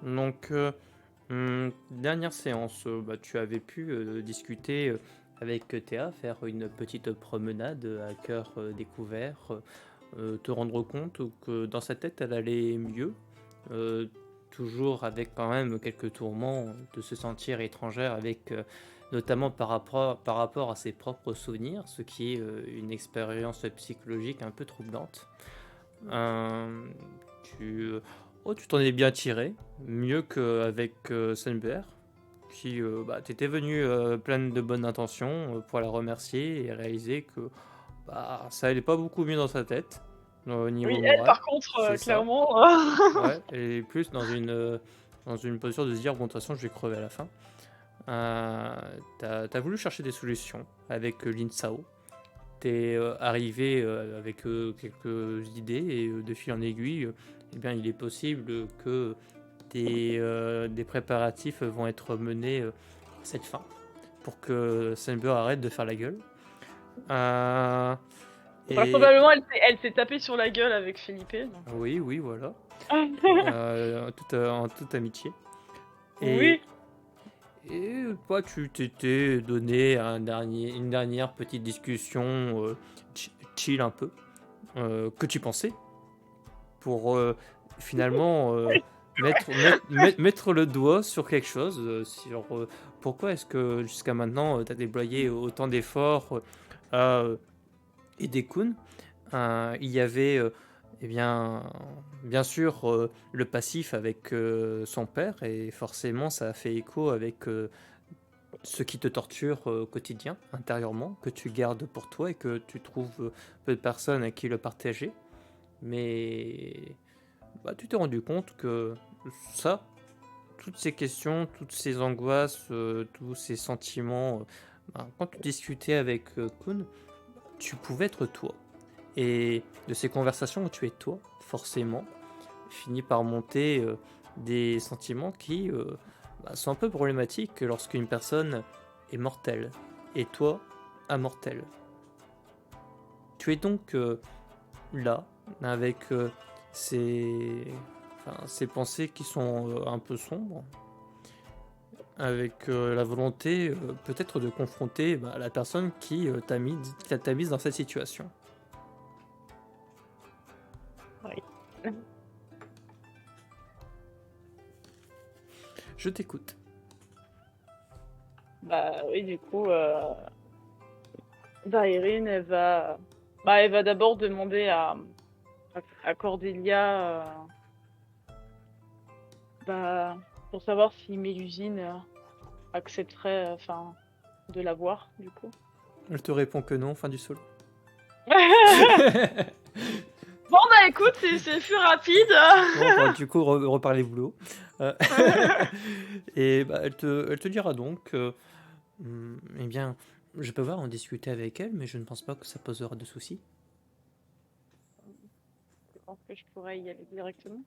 Donc, dernière séance, tu avais pu discuter avec Théa, faire une petite promenade à cœur découvert, te rendre compte que dans sa tête elle allait mieux, euh, toujours avec quand même quelques tourments de se sentir étrangère avec notamment par rapport à ses propres souvenirs, ce qui est une expérience psychologique un peu troublante. Euh, tu, tu t'en es bien tiré, mieux qu'avec Sunbear, qui t'étais venu pleine de bonnes intentions pour la remercier et réaliser que ça allait pas beaucoup mieux dans sa tête, au Oui, niveau elle, moral. par contre, C'est ça. clairement. Ouais, et plus dans une posture de se dire, bon, de toute façon, je vais crever à la fin. T'as voulu chercher des solutions avec Linsao. T'es arrivé avec quelques idées et de fil en aiguille, eh bien, il est possible que des préparatifs vont être menés à cette fin pour que Sunbird arrête de faire la gueule. Euh, Enfin, et probablement, elle s'est tapée sur la gueule avec Felipe. Donc, oui, oui, voilà. En toute amitié. Et, oui. et toi, tu t'étais donné une dernière petite discussion chill un peu. Que tu pensais pour finalement mettre le doigt sur quelque chose, sur pourquoi est-ce que jusqu'à maintenant tu as déployé autant d'efforts à aider Kun. Il y avait eh bien sûr le passif avec son père et forcément ça a fait écho avec ce qui te torture au quotidien, intérieurement, que tu gardes pour toi et que tu trouves peu de personnes à qui le partager. Mais tu t'es rendu compte que ça, toutes ces questions, toutes ces angoisses, tous ces sentiments, quand tu discutais avec Kun, tu pouvais être toi. Et de ces conversations où tu es toi, forcément, finit par monter des sentiments qui sont un peu problématiques lorsqu'une personne est mortelle et toi, immortel. Tu es donc là, avec ces, ces pensées qui sont un peu sombres, avec la volonté peut-être de confronter la personne qui t'a mise dans cette situation. Oui. Je t'écoute. Bah oui, du coup, Erin, elle va d'abord demander à Cordelia, pour savoir si Mélusine accepterait, enfin, de la voir, du coup. Elle te répond que non, fin du solo. Bon, bah écoute, c'est plus rapide. Bon, du coup, reparler boulot. Euh, et elle te dira donc, eh bien, je peux voir en discuter avec elle, mais je ne pense pas que ça posera de soucis. Je pense que je pourrais y aller directement.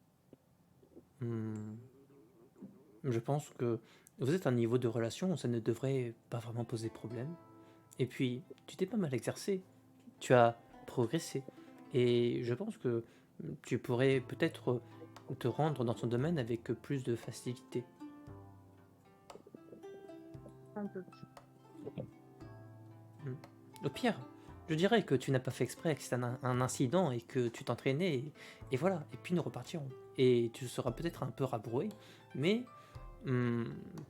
Hmm, je pense que vous êtes à un niveau de relation où ça ne devrait pas vraiment poser problème. Et puis, tu t'es pas mal exercé. Tu as progressé. Et je pense que tu pourrais peut-être te rendre dans ton domaine avec plus de facilité. Un peu. Hmm. Au pire, je dirais que tu n'as pas fait exprès, que c'est un incident et que tu t'entraînais, et voilà, et puis nous repartirons. Et tu seras peut-être un peu rabroué, mais hmm,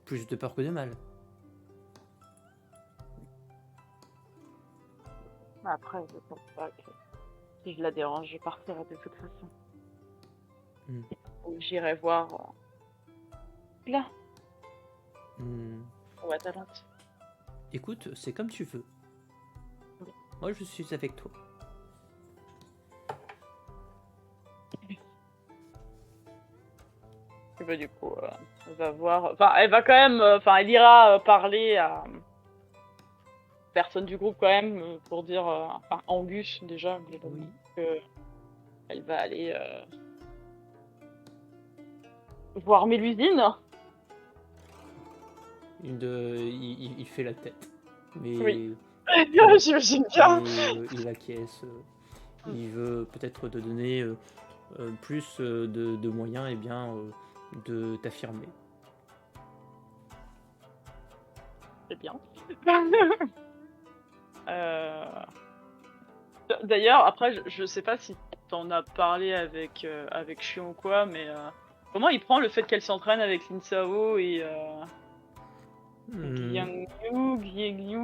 plus de peur que de mal. Après, je pense pas que si je la dérange, je partirai de toute façon. Hmm. Ou j'irai voir là, Hmm. où Atalante. Écoute, c'est comme tu veux. Moi, je suis avec toi. Et bah, du coup, elle va voir. Enfin, elle va quand même. Enfin, elle ira parler à personne du groupe quand même pour dire. Enfin, Angus déjà, globalement. Oui. Que elle va aller voir Mélusine. Il fait la tête. Oui. Mais J'imagine bien. mais il acquiesce. Il veut peut-être te donner plus de moyens de t'affirmer. C'est bien. Euh, D'ailleurs, après, je sais pas si t'en as parlé avec Chion ou quoi, mais comment il prend le fait qu'elle s'entraîne avec Lin Sao et Hmm. Xiangyu,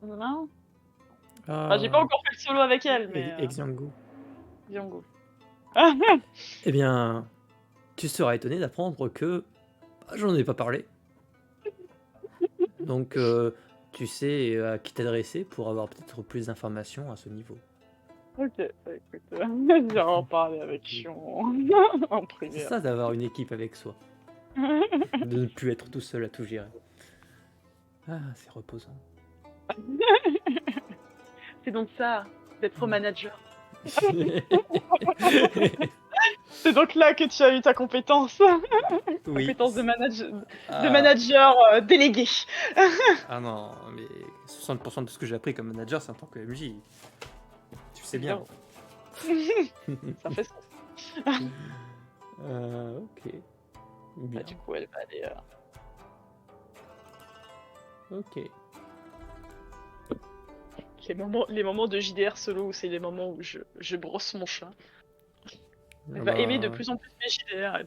non? Enfin, j'ai pas Ah, encore fait le solo avec elle, mais Xianggu. Xiangyu. Eh bien, tu seras étonné d'apprendre que j'en ai pas parlé. Donc, tu sais à qui t'adresser pour avoir peut-être plus d'informations à ce niveau. Ok, bah, écoute, je vais en parler avec Chion en C'est privé. ça d'avoir une équipe avec soi, de ne plus être tout seul à tout gérer. Ah, c'est reposant. C'est donc ça, d'être manager. C'est donc là que tu as eu ta compétence. Oui. Compétence de Ah, manager délégué. ah non, mais 60% de ce que j'ai appris comme manager, c'est en tant que MJ. Tu sais bien. Ça fait sens. Ok. Bien. Bah, du coup, elle va aller. Ok. Les moments de JDR solo, c'est les moments où je brosse mon chat. Elle Ah va aimer de ben, plus en plus mes JDR.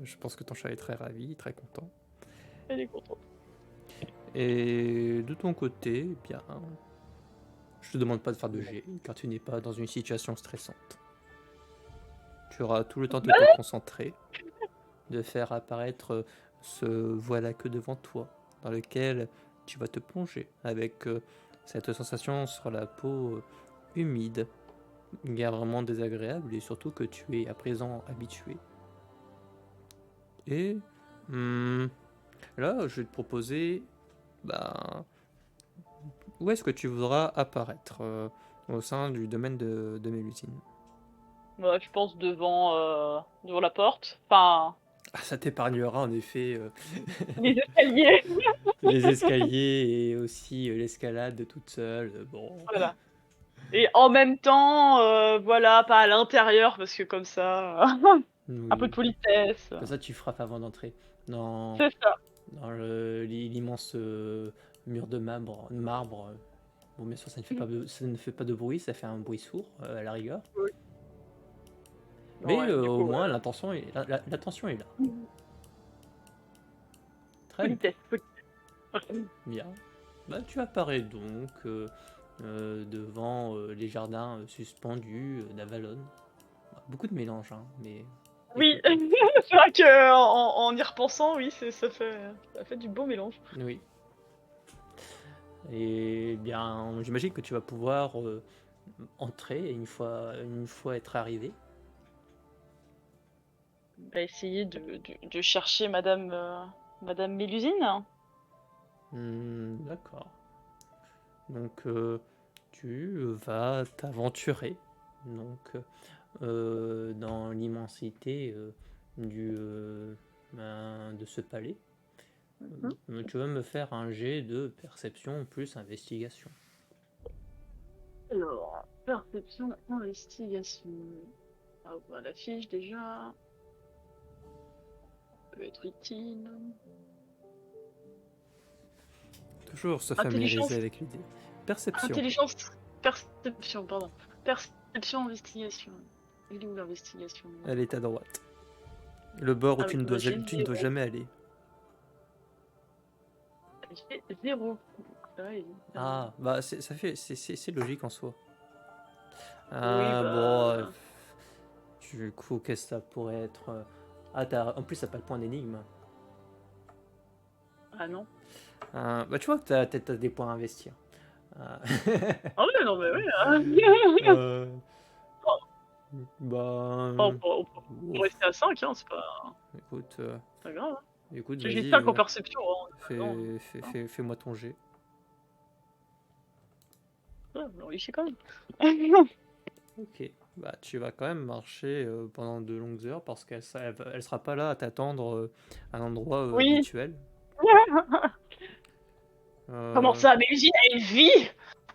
je pense que ton chat est très ravi, très content. Elle est contente. Et de ton côté, eh bien, je te demande pas de faire de jet, car tu n'es pas dans une situation stressante. Tu auras tout le temps de te concentrer, de faire apparaître ce voilà que devant toi, dans lequel tu vas te plonger avec cette sensation sur la peau humide, vraiment désagréable, et surtout que tu es à présent habitué. Et là, je vais te proposer, ben, où est-ce que tu voudras apparaître au sein du domaine de Mélusine. Ouais, je pense devant la porte. Enfin, Ah, ça t'épargnera en effet les escaliers. les escaliers et aussi l'escalade toute seule. Bon, Voilà. Et en même temps, voilà, pas à l'intérieur, parce que comme ça, un peu de oui. politesse. Comme ça, tu frappes avant d'entrer dans, C'est ça. dans l'immense mur de marbre. Bon, bien sûr, ça ne fait pas de bruit, ça fait un bruit sourd à la rigueur. Oui. Mais Ouais, du au coup, moins, l'attention est là. Très bien. politesse. Bien. Bah, tu apparais donc devant les jardins suspendus d'Avalon. Bah, beaucoup de mélange, hein, mais Oui, écoute, c'est vrai que en y repensant, oui, ça fait du beau mélange. oui. Et bien, j'imagine que tu vas pouvoir entrer une fois être arrivé. On va essayer de chercher Madame Mélusine. D'accord. Donc, tu vas t'aventurer donc dans l'immensité de ce palais. Tu vas me faire un jet de perception plus investigation. Alors, perception, investigation. Ah, on voit la fiche déjà. Peut être utile. Toujours se Intelligence, familiariser avec l'idée. Perception. intelligence, perception, pardon. Perception, investigation. Elle est où l'investigation? Elle est à droite. Le bord où Ah oui, bah, j'ai tu ne dois jamais aller. J'ai 0. Ouais, Ah, bah c'est logique en soi. oui, Ah, bon, bah. du coup, qu'est-ce que ça pourrait être en plus, ça n'a pas le point d'énigme. Ah non. Bah, tu vois que t'as des points à investir. Euh, Ah oui, non, mais oui. Hein. euh, bah, On peut rester à 5, hein, écoute, c'est pas grave. Hein. J'ai vas-y, 5 en perception. Hein. fais-moi ton jet. Ouais, on réussit quand même. Ok, bah tu vas quand même marcher pendant de longues heures parce elle sera pas là à t'attendre à un endroit Oui. habituel. Comment Euh, ça, mais Eugene a une vie?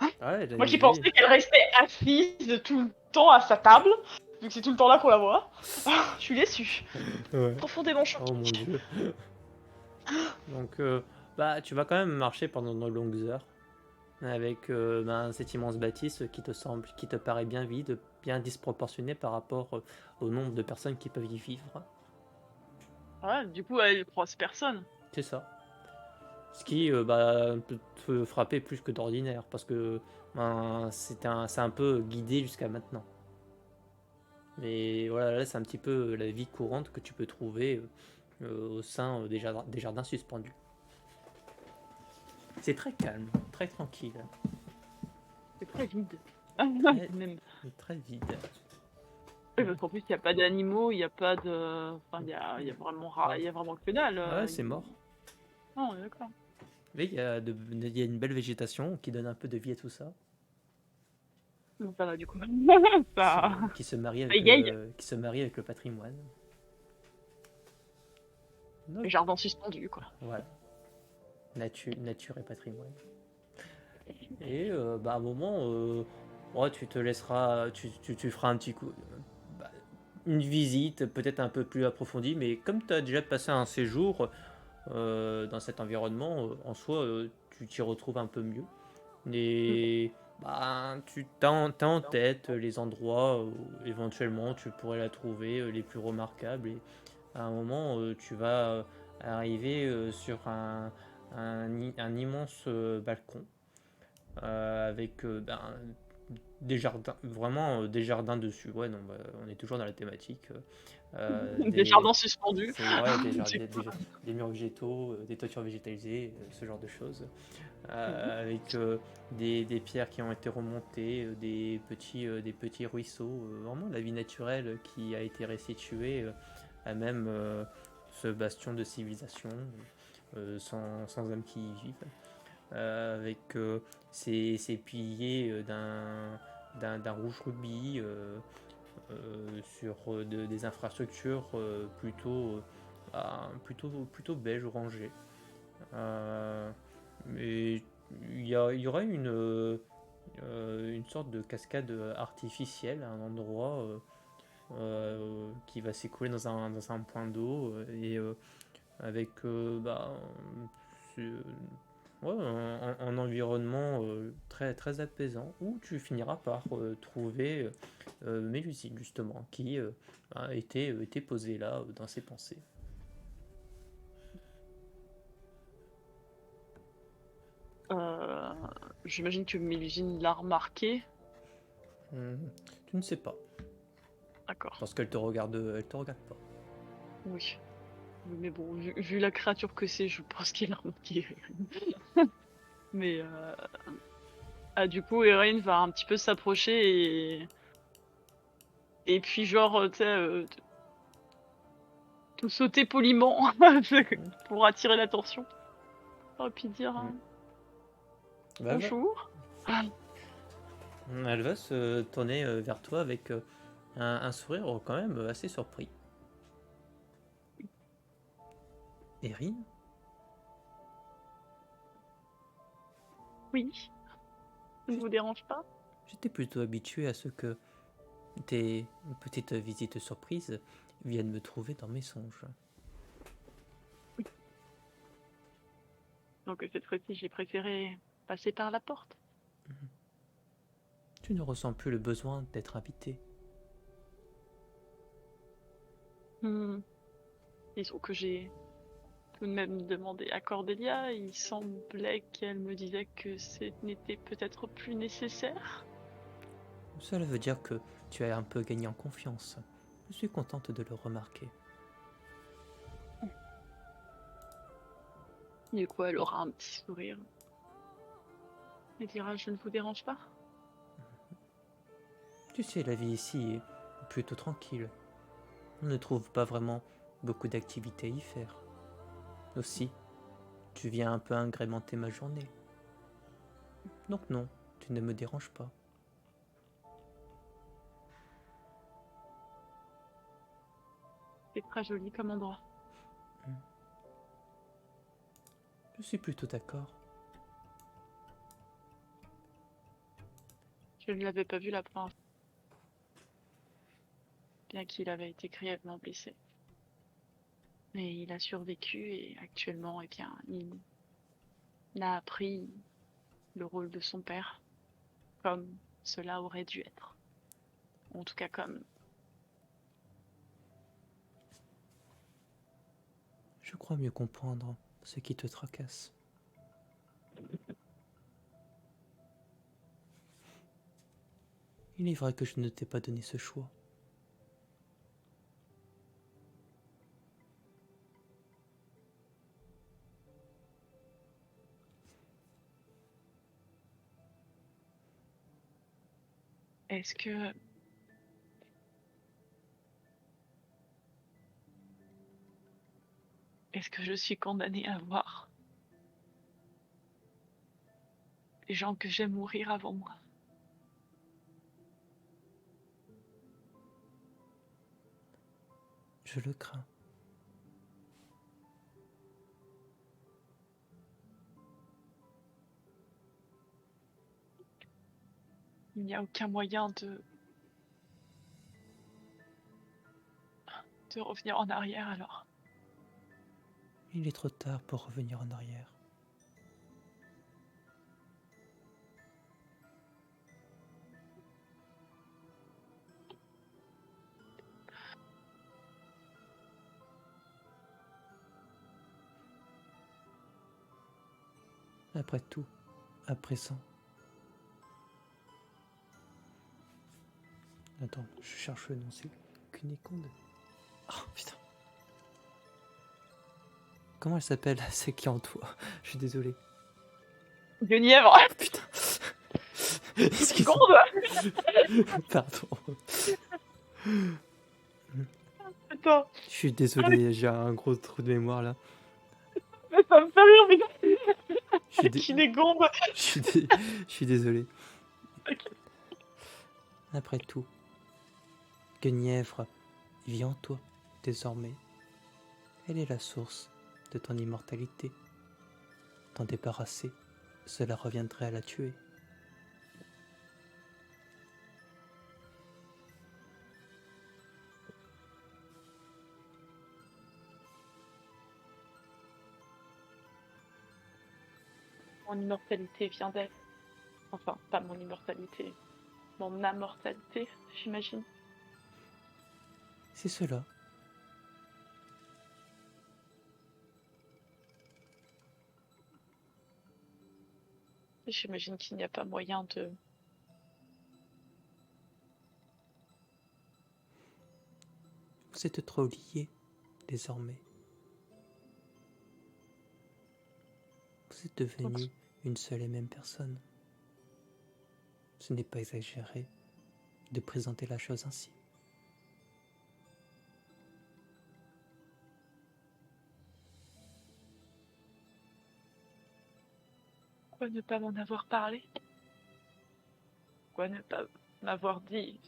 ouais, elle a Moi une qui vie. pensais qu'elle restait assise tout le temps à sa table. vu que c'est tout le temps là qu'on la voit. Je suis déçue. Ouais. Profondément choquée. Oh mon dieu. Donc, bah, tu vas quand même marcher pendant de longues heures avec cette immense bâtisse qui te paraît bien vide, bien disproportionnée par rapport au nombre de personnes qui peuvent y vivre. Ouais, du coup, elle croise personne. C'est ça. Ce qui peut te frapper plus que d'ordinaire parce que c'est un peu guidé jusqu'à maintenant. Mais voilà, là c'est un petit peu la vie courante que tu peux trouver au sein des jardins suspendus. C'est très calme, très tranquille, C'est très vide. très, Même. très vide. Oui, parce qu'en plus, il n'y a pas d'animaux, il n'y a pas de. Enfin, il y a vraiment que dalle. Ouais, c'est mort. Non, on est d'accord. Mais il y a une belle végétation qui donne un peu de vie à tout ça, Donc ça va, du coup. qui Ça. se, qui se marie avec Égaye. qui se marie avec le patrimoine. Les jardins suspendus, quoi. Voilà, nature et patrimoine. Et à un moment, ouais, tu te laisseras, tu feras un petit coup, bah, une visite peut-être un peu plus approfondie, mais comme tu as déjà passé un séjour dans cet environnement, en soi, tu t'y retrouves un peu mieux. Et tu t'as en tête les endroits où éventuellement tu pourrais la trouver les plus remarquables. Et à un moment, tu vas arriver sur un immense balcon avec des jardins, vraiment des jardins dessus. Ouais, non, on est toujours dans la thématique. Des jardins suspendus. Ouais, Du coup. des murs végétaux, des toitures végétalisées, ce genre de choses. Avec des pierres qui ont été remontées, des petits ruisseaux, vraiment la vie naturelle qui a été restituée à même ce bastion de civilisation sans hommes qui y vivent. Avec ces piliers d'un rouge rubis sur des infrastructures plutôt beige orangé. Mais il y aura une sorte de cascade artificielle à un endroit qui va s'écouler dans un point d'eau et avec c'est- ouais, un environnement très apaisant où tu finiras par trouver Mélusine justement qui était posée là dans ses pensées. Euh, J'imagine que Mélusine l'a remarqué. Tu ne sais pas D'accord. parce elle te regarde pas. Oui. Mais bon, vu la créature que c'est, je pense qu'il a remarqué. Mais du coup, Erin va un petit peu s'approcher et puis genre, tu sais, tout sauter poliment pour attirer l'attention. Et puis dire Bah, bonjour. elle va se tourner vers toi avec un sourire quand même assez surpris. Erin, Oui, ça ne vous dérange pas? j'étais plutôt habitué à ce que tes petites visites surprises viennent me trouver dans mes songes. Donc cette fois-ci, j'ai préféré passer par la porte. Tu ne ressens plus le besoin d'être invité. Disons que j'ai tout de même demandé à Cordelia. Il semblait qu'elle me disait que ce n'était peut-être plus nécessaire. Cela veut dire que tu as un peu gagné en confiance. Je suis contente de le remarquer. Du coup, elle aura un petit sourire. Elle dira, je ne vous dérange pas? Tu sais, la vie ici est plutôt tranquille. On ne trouve pas vraiment beaucoup d'activités à y faire. Aussi, tu viens un peu agrémenter ma journée. Donc non, tu ne me déranges pas. C'est très joli comme endroit. Je suis plutôt d'accord. Je ne l'avais pas vu la première fois. bien qu'il avait été grièvement blessé. Mais il a survécu et actuellement, eh bien, il a appris le rôle de son père, comme cela aurait dû être. En tout cas, comme Je crois mieux comprendre ce qui te tracasse. Il est vrai que je ne t'ai pas donné ce choix. est-ce que est-ce que je suis condamnée à voir les gens que j'aime mourir avant moi? Je le crains. Il n'y a aucun moyen de revenir en arrière alors. Il est trop tard pour revenir en arrière. Après tout, à présent. Attends, je cherche le nom, c'est Cunégonde. Oh putain. Comment elle s'appelle, celle qui est en toi? Je suis désolé. Guenièvre. Oh, putain. Excuse-moi. Pardon. Attends, Je suis désolé, j'ai un gros trou de mémoire là. mais ça me fait rire, mais Je suis, dé- Cunégonde. je suis désolé. Ok. Après tout, Guenièvre vit en toi, désormais. Elle est la source de ton immortalité. T'en débarrasser, cela reviendrait à la tuer. Mon immortalité vient d'elle. Enfin, pas mon immortalité, mon immortalité, j'imagine. C'est cela. J'imagine qu'il n'y a pas moyen de... Vous êtes trop liés, désormais. Vous êtes devenus une seule et même personne. Ce n'est pas exagéré de présenter la chose ainsi. Pourquoi ne pas m'en avoir parlé? Pourquoi ne pas m'avoir dit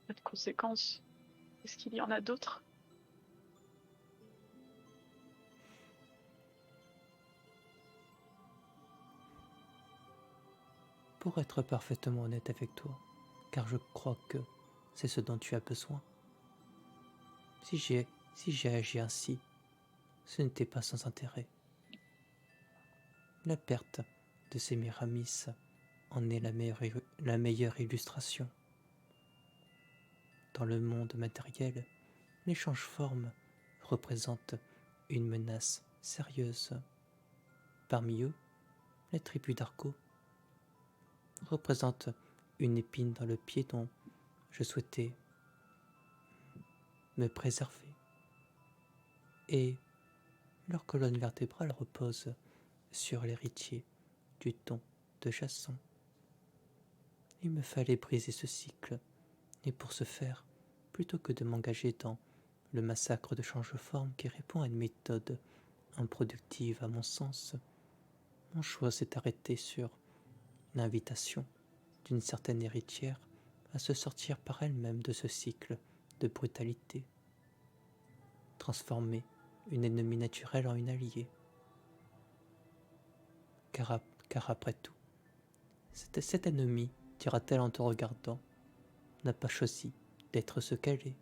cette conséquence? Est-ce qu'il y en a d'autres? Pour être parfaitement honnête avec toi, car je crois que c'est ce dont tu as besoin. Si j'ai agi ainsi, ce n'était pas sans intérêt. La perte de Sémiramis en est la meilleure illustration. Dans le monde matériel, les change-formes représentent une menace sérieuse. Parmi eux, la tribu d'Arco représente une épine dans le pied dont je souhaitais me préserver. Et leur colonne vertébrale repose sur l'héritier du don de Jasson. Il me fallait briser ce cycle, et pour ce faire, plutôt que de m'engager dans le massacre de change-forme qui répond à une méthode improductive à mon sens, mon choix s'est arrêté sur l'invitation d'une certaine héritière à se sortir par elle-même de ce cycle de brutalité, transformer une ennemie naturelle en une alliée. Car après tout, cette ennemie, dira-t-elle en te regardant, n'a pas choisi d'être ce qu'elle est.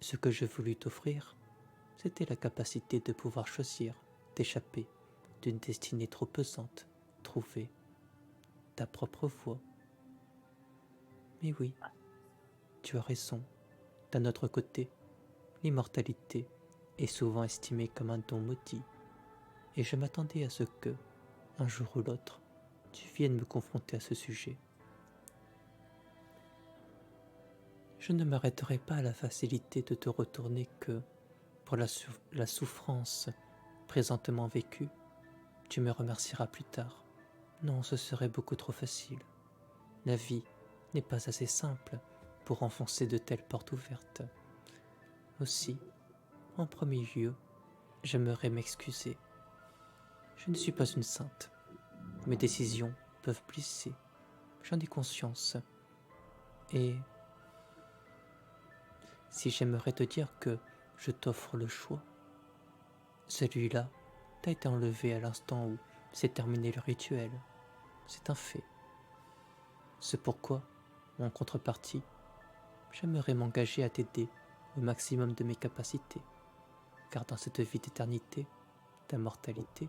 Ce que je voulus t'offrir, c'était la capacité de pouvoir choisir, d'échapper d'une destinée trop pesante, trouver ta propre voie. Mais oui, tu as raison. D'un autre côté, l'immortalité est souvent estimée comme un don maudit, et je m'attendais à ce que, un jour ou l'autre, tu viennes me confronter à ce sujet. Je ne m'arrêterai pas à la facilité de te retourner que, pour la souffrance présentement vécue, tu me remercieras plus tard. Non, ce serait beaucoup trop facile. La vie n'est pas assez simple pour enfoncer de telles portes ouvertes. Aussi, en premier lieu, j'aimerais m'excuser. Je ne suis pas une sainte. Mes décisions peuvent blesser. J'en ai conscience. Et si j'aimerais te dire que je t'offre le choix, celui-là t'a été enlevé à l'instant où s'est terminé le rituel. C'est un fait. C'est pourquoi, en contrepartie, j'aimerais m'engager à t'aider au maximum de mes capacités, car dans cette vie d'éternité, d'immortalité,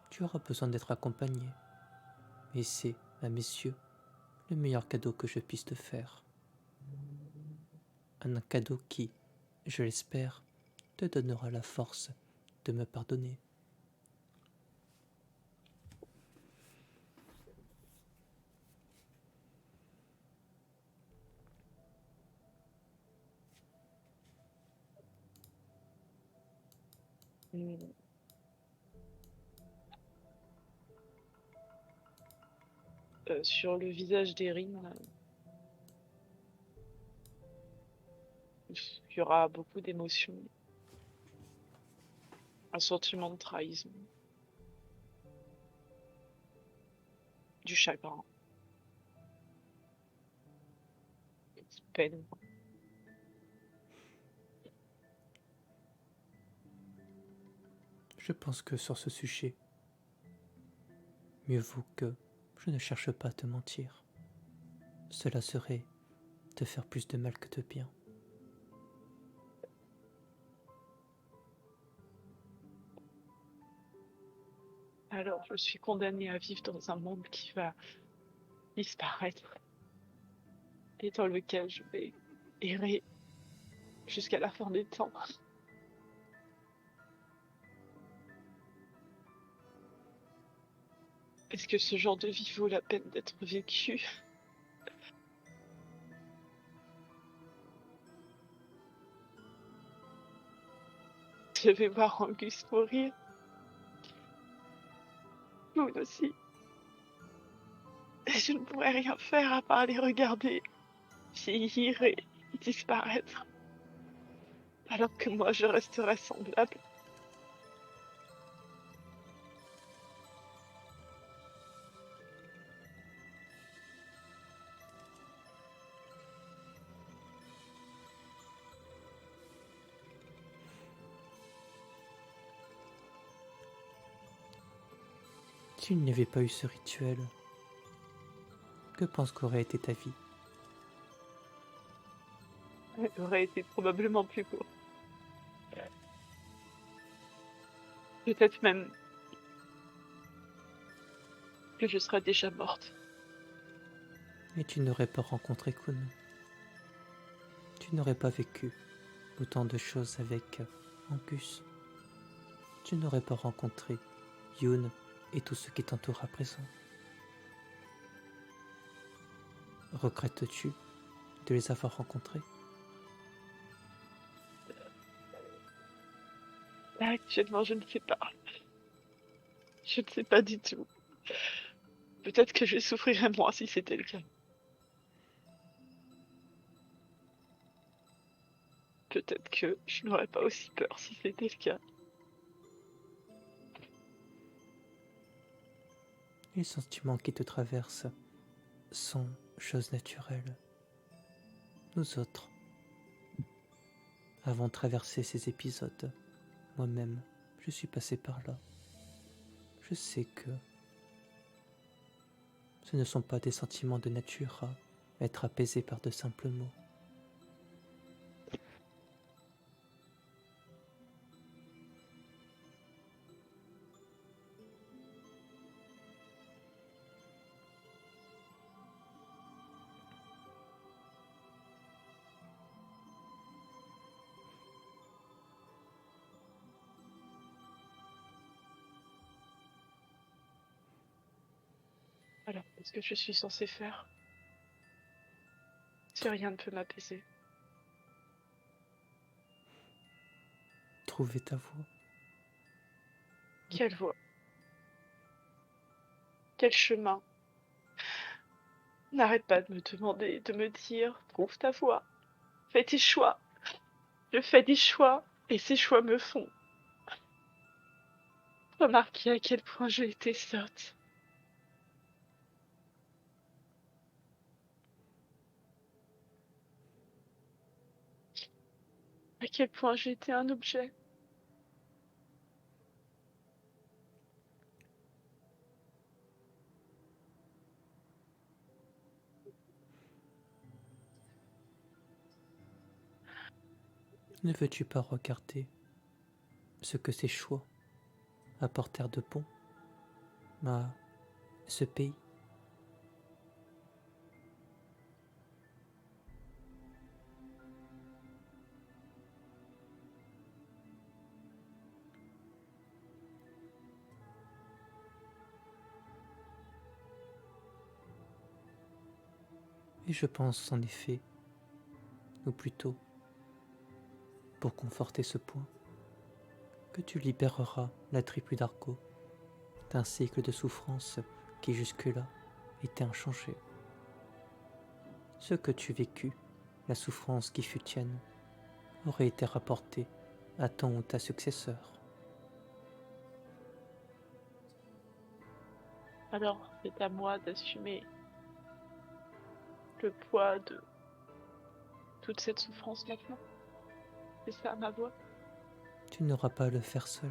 tu auras besoin d'être accompagné. Et c'est, à mes yeux, le meilleur cadeau que je puisse te faire. Un cadeau qui, je l'espère, te donnera la force de me pardonner. Mm. Sur le visage d'Erin, il y aura beaucoup d'émotions, un sentiment de trahison, du chagrin, de peine. Je pense que sur ce sujet, mieux vaut que je ne cherche pas à te mentir. Cela serait te faire plus de mal que de bien. Alors, je suis condamnée à vivre dans un monde qui va disparaître et dans lequel je vais errer jusqu'à la fin des temps. Est-ce que ce genre de vie vaut la peine d'être vécu? Je vais voir Angus mourir, Moon aussi. Et je ne pourrai rien faire à part les regarder vieillir et disparaître, alors que moi je resterai semblable. S'il n'y avait pas eu ce rituel, que penses qu'aurait été ta vie? Elle aurait été probablement plus court. Peut-être même que je serais déjà morte. Et tu n'aurais pas rencontré Kun. Tu n'aurais pas vécu autant de choses avec Angus. Tu n'aurais pas rencontré Yoon et tout ce qui t'entoure à présent. Regrettes-tu de les avoir rencontrés? Là, actuellement, je ne sais pas. Je ne sais pas du tout. Peut-être que je souffrirais moins si c'était le cas. Peut-être que je n'aurais pas aussi peur si c'était le cas. Les sentiments qui te traversent sont choses naturelles. Nous autres avons traversé ces épisodes. Moi-même, je suis passé par là. Je sais que ce ne sont pas des sentiments de nature à être apaisé par de simples mots. Alors, qu'est-ce que je suis censée faire si rien ne peut m'apaiser? Trouver ta voie. Quelle voie? Quel chemin? N'arrête pas de me demander, de me dire, trouve ta voie. Fais tes choix. Je fais des choix et ces choix me font remarquer à quel point j'ai été sotte. À quel point j'ai été un objet. Ne veux-tu pas regarder ce que ces choix apportèrent de bon à ce pays? Et je pense en effet, ou plutôt, pour conforter ce point, que tu libéreras la tribu d'Argo d'un cycle de souffrance qui jusque-là était inchangé. Ce que tu vécus, la souffrance qui fut tienne, aurait été rapportée à ton ou ta successeur. Alors, c'est à moi d'assumer le poids de toute cette souffrance maintenant. C'est ça ma voix. Tu n'auras pas à le faire seul.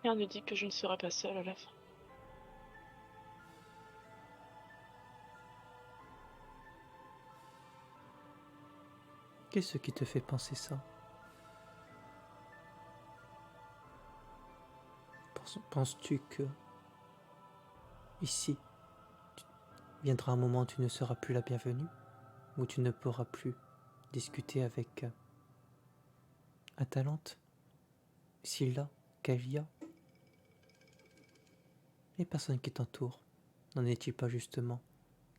Rien ne dit que je ne serai pas seule à la fin. Qu'est-ce qui te fait penser ça? Penses-tu que, ici, viendra un moment où tu ne seras plus la bienvenue, où tu ne pourras plus discuter avec Atalante, Scylla, Kalia, les personnes qui t'entourent? N'en est-il pas justement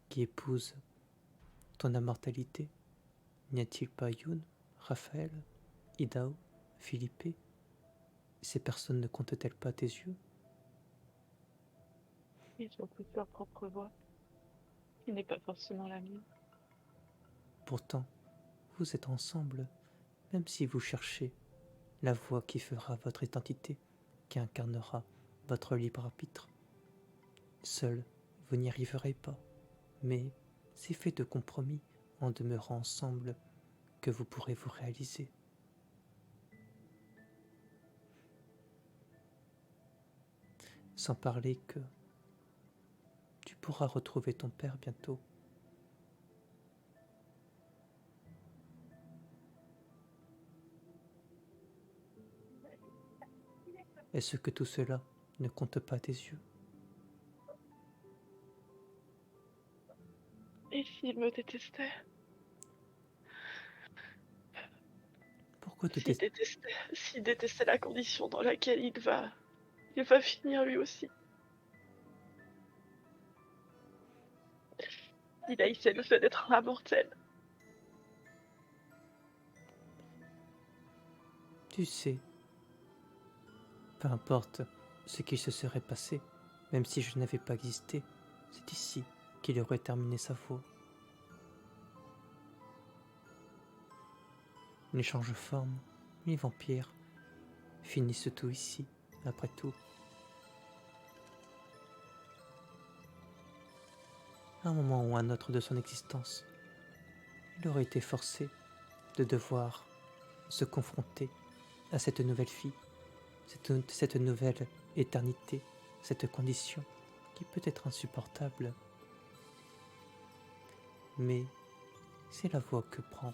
qui épousent ton immortalité? N'y a-t-il pas Youn, Raphaël, Idao, Philippe? Ces personnes ne comptent-elles pas à tes yeux? Ils ont toute leur propre voix, qui n'est pas forcément la mienne. Pourtant, vous êtes ensemble, même si vous cherchez la voix qui fera votre identité, qui incarnera votre libre arbitre. Seul, vous n'y arriverez pas, mais c'est fait de compromis en demeurant ensemble que vous pourrez vous réaliser. Sans parler que tu pourras retrouver ton père bientôt. Est-ce que tout cela ne compte pas à tes yeux? Et s'il me détestait? Pourquoi te S'il détestait la condition dans laquelle il va finir lui aussi. Il haïssait le fait d'être un immortel. Tu sais, peu importe ce qui se serait passé, même si je n'avais pas existé, c'est ici qu'il aurait terminé sa voie. Les change-formes, les vampires, finissent tout ici, après tout. à un moment ou un autre de son existence, il aurait été forcé de devoir se confronter à cette nouvelle vie, cette nouvelle éternité, cette condition qui peut être insupportable. Mais c'est la voie que prend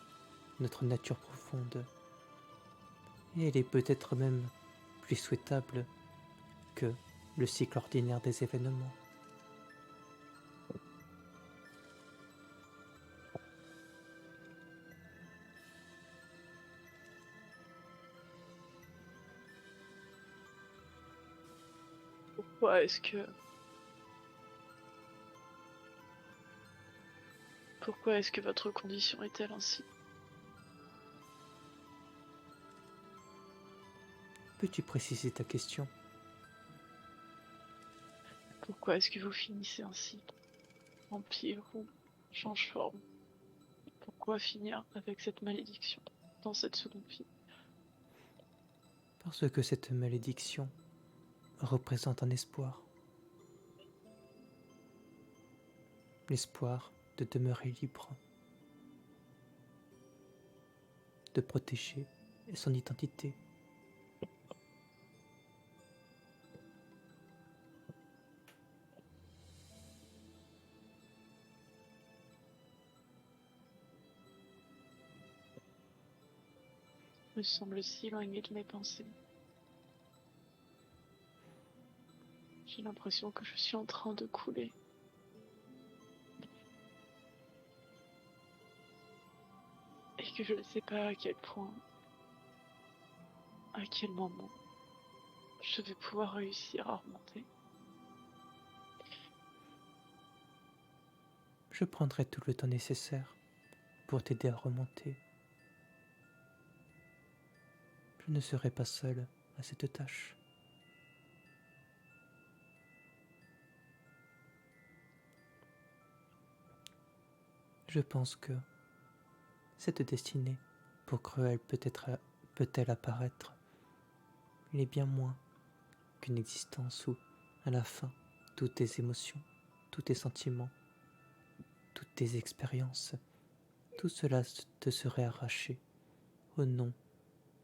notre nature profonde, et elle est peut-être même plus souhaitable que le cycle ordinaire des événements. Pourquoi est-ce que... Pourquoi est-ce que votre condition est-elle ainsi? Peux-tu préciser ta question? Pourquoi est-ce que vous finissez ainsi? Empire ou change forme? Pourquoi finir avec cette malédiction dans cette seconde vie? Parce que cette malédiction représente un espoir. L'espoir de demeurer libre, de protéger son identité. Me semble si éloigné de mes pensées. J'ai l'impression que je suis en train de couler. Et que je ne sais pas à quel point, à quel moment, je vais pouvoir réussir à remonter. Je prendrai tout le temps nécessaire pour t'aider à remonter. Je ne serai pas seul à cette tâche. Je pense que cette destinée, pour cruelle peut-elle apparaître, il est bien moins qu'une existence où, à la fin, toutes tes émotions, tous tes sentiments, toutes tes expériences, tout cela te serait arraché au nom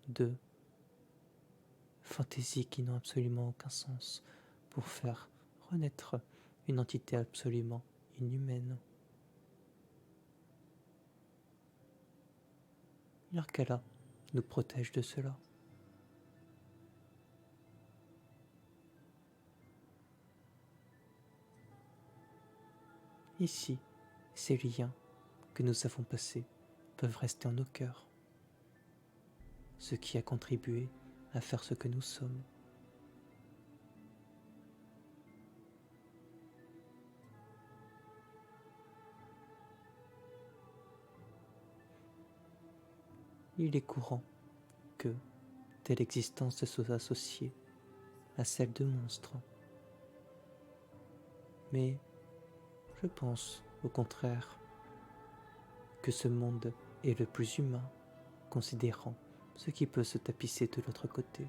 de fantaisies qui n'ont absolument aucun sens pour faire renaître une entité absolument inhumaine. L'Arcala nous protège de cela. Ici, ces liens que nous avons passés peuvent rester en nos cœurs, ce qui a contribué à faire ce que nous sommes. Il est courant que telle existence soit associée à celle de monstres. Mais je pense, au contraire, que ce monde est le plus humain, considérant ce qui peut se tapisser de l'autre côté.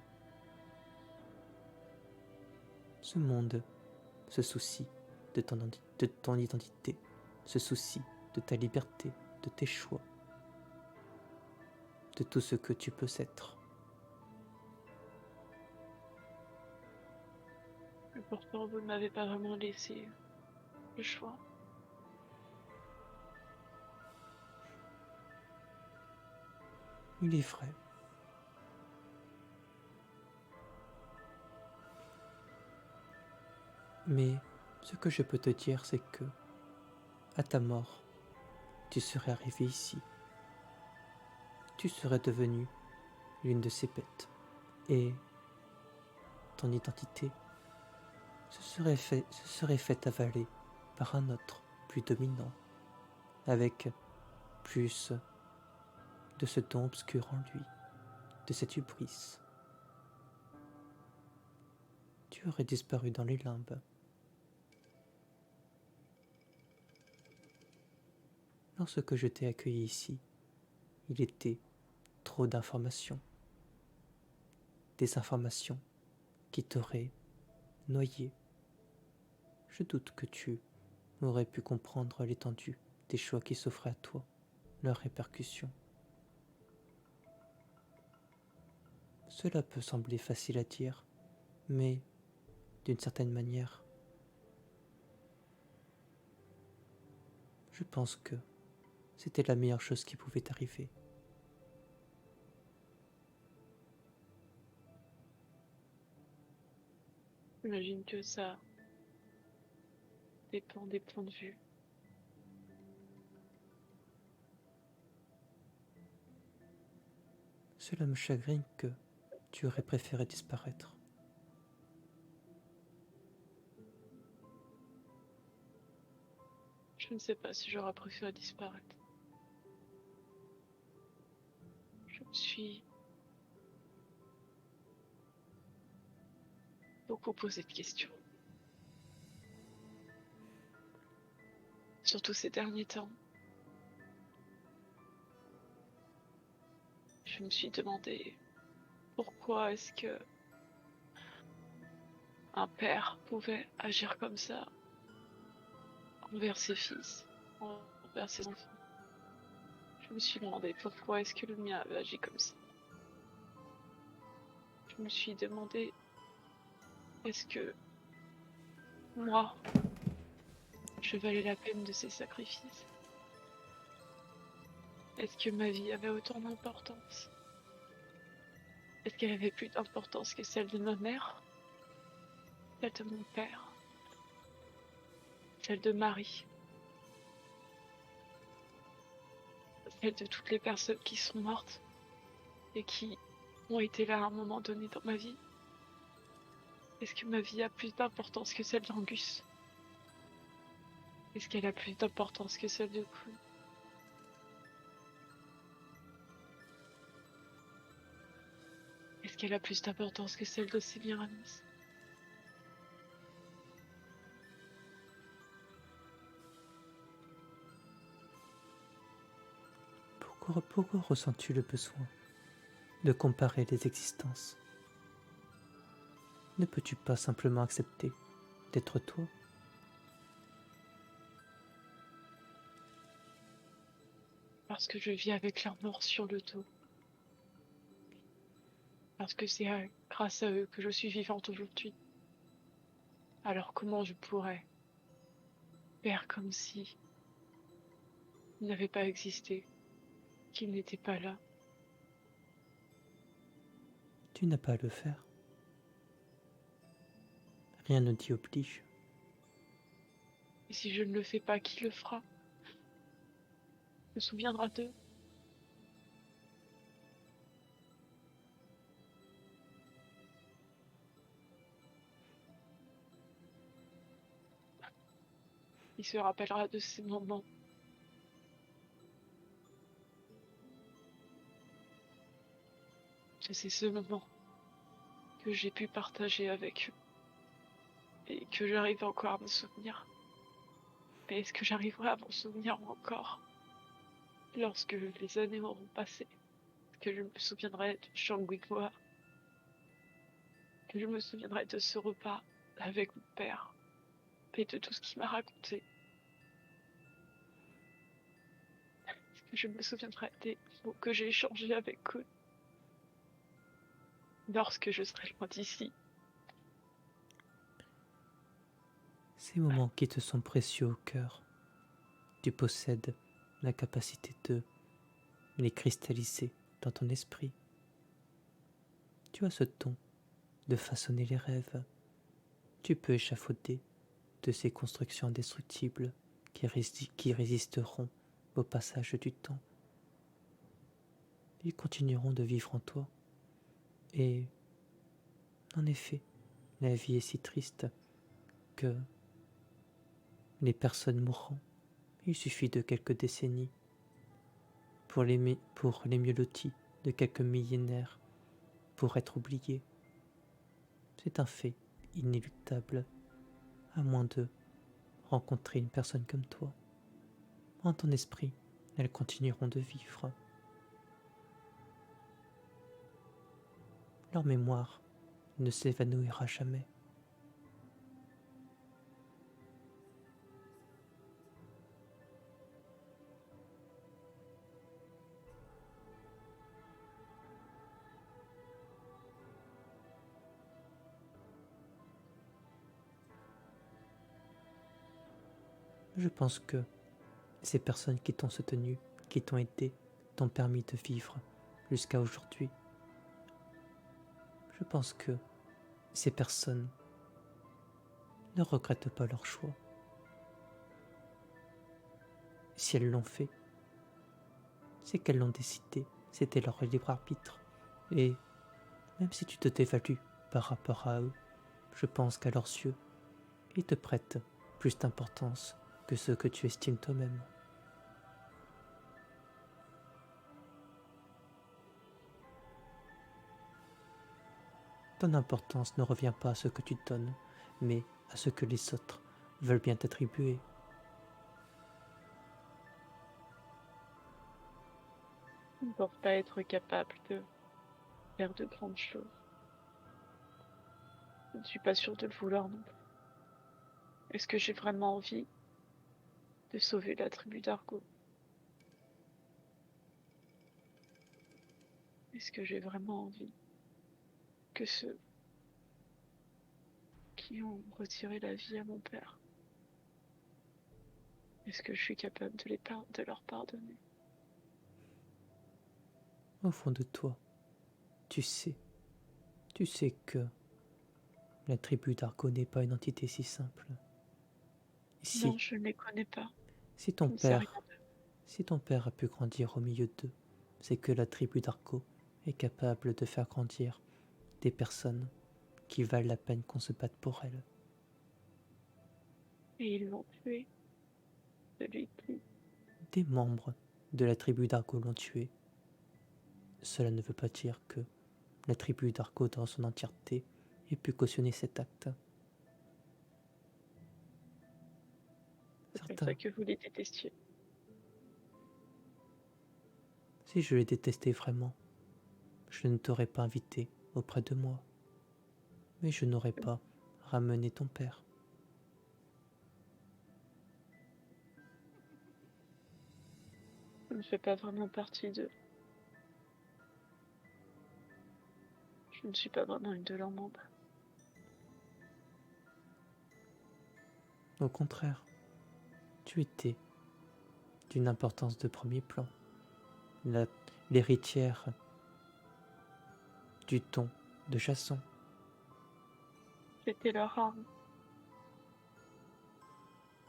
Ce monde se soucie de ton identité, se soucie de ta liberté, de tes choix, de tout ce que tu peux être. Mais pourtant, vous ne m'avez pas vraiment laissé le choix. Il est vrai. Mais ce que je peux te dire, c'est que, à ta mort, tu serais arrivé ici. Tu serais devenu l'une de ces bêtes. Et ton identité se serait fait avaler par un autre, plus dominant, avec plus de ce don obscur en lui, de cette hubris. Tu aurais disparu dans les limbes. Lorsque je t'ai accueilli ici, il était trop d'informations. Des informations qui t'auraient noyé. Je doute que tu aurait pu comprendre l'étendue des choix qui s'offraient à toi, leurs répercussions. Cela peut sembler facile à dire, mais d'une certaine manière, je pense que c'était la meilleure chose qui pouvait t'arriver. J'imagine que ça dépend des points de vue. Cela me chagrine que tu aurais préféré disparaître. Je ne sais pas si j'aurais préféré disparaître. Je me suis beaucoup posé de questions. Surtout ces derniers temps. Je me suis demandé pourquoi est-ce que un père pouvait agir comme ça envers ses fils, envers ses enfants. Je me suis demandé pourquoi est-ce que le mien avait agi comme ça. Je me suis demandé est-ce que moi, je valais la peine de ces sacrifices? Est-ce que ma vie avait autant d'importance? Est-ce qu'elle avait plus d'importance que celle de ma mère, celle de mon père, celle de Marie, celle de toutes les personnes qui sont mortes et qui ont été là à un moment donné dans ma vie? Est-ce que ma vie a plus d'importance que celle d'Angus? Est-ce qu'elle a plus d'importance que celle de Kuhn? Est-ce qu'elle a plus d'importance que celle de Sémiramis? Pourquoi ressens-tu le besoin de comparer les existences? Ne peux-tu pas simplement accepter d'être toi? Parce que je vis avec leur mort sur le dos. Parce que c'est grâce à eux que je suis vivante aujourd'hui. Alors comment je pourrais faire comme si ils n'avaient pas existé, qu'ils n'étaient pas là? Tu n'as pas à le faire. Rien ne t'y oblige. Et si je ne le fais pas, qui le fera? Se souviendra d'eux? Il se rappellera de ces moments. C'est ce moment que j'ai pu partager avec eux et que j'arrive encore à me souvenir. Mais est-ce que j'arriverai à m'en souvenir encore lorsque les années auront passé? Que je me souviendrai de Shangri-La, que je me souviendrai de ce repas avec mon père et de tout ce qu'il m'a raconté? Est-ce que je me souviendrai des mots que j'ai échangés avec eux lorsque je serai loin d'ici? Ces moments qui te sont précieux au cœur, tu possèdes la capacité de les cristalliser dans ton esprit. Tu as ce don de façonner les rêves. Tu peux échafauder de ces constructions indestructibles qui résisteront au passage du temps. Ils continueront de vivre en toi. Et en effet, la vie est si triste que les personnes mourront. Il suffit de quelques décennies pour les mieux lotis, de quelques millénaires pour être oubliés. C'est un fait inéluctable, à moins de rencontrer une personne comme toi. En ton esprit, elles continueront de vivre. Leur mémoire ne s'évanouira jamais. Je pense que ces personnes qui t'ont soutenu, qui t'ont aidé, t'ont permis de vivre jusqu'à aujourd'hui. Je pense que ces personnes ne regrettent pas leur choix. Si elles l'ont fait, c'est qu'elles l'ont décidé, c'était leur libre arbitre. Et même si tu te dévalues par rapport à eux, je pense qu'à leurs yeux, ils te prêtent plus d'importance que ce que tu estimes toi-même. Ton importance ne revient pas à ce que tu donnes, mais à ce que les autres veulent bien t'attribuer. Ils ne peuvent pas être capables de faire de grandes choses. Je ne suis pas sûre de le vouloir non plus. Est-ce que j'ai vraiment envie de sauver la tribu d'Argo? Est-ce que j'ai vraiment envie que ceux qui ont retiré la vie à mon père, est-ce que je suis capable de leur pardonner? Au fond de toi, tu sais que la tribu d'Argo n'est pas une entité si simple. Non, Si, je ne les connais pas. si Je ton ne sais rien père, si ton père a pu grandir au milieu d'eux, c'est que la tribu d'Argo est capable de faire grandir des personnes qui valent la peine qu'on se batte pour elles. et ils l'ont tué. Celui qui... Des membres de la tribu d'Argo l'ont tué. Cela ne veut pas dire que la tribu d'Argo dans son entièreté ait pu cautionner cet acte. C'est comme ça Certains, que vous les détestiez. si je les détestais vraiment, je ne t'aurais pas invité auprès de moi, mais je n'aurais pas ramené ton père. Je ne fais pas vraiment partie d'eux. Je ne suis pas vraiment une de leurs membres. Au contraire, tu étais d'une importance de premier plan, l'héritière du ton de Chasson. J'étais leur arme.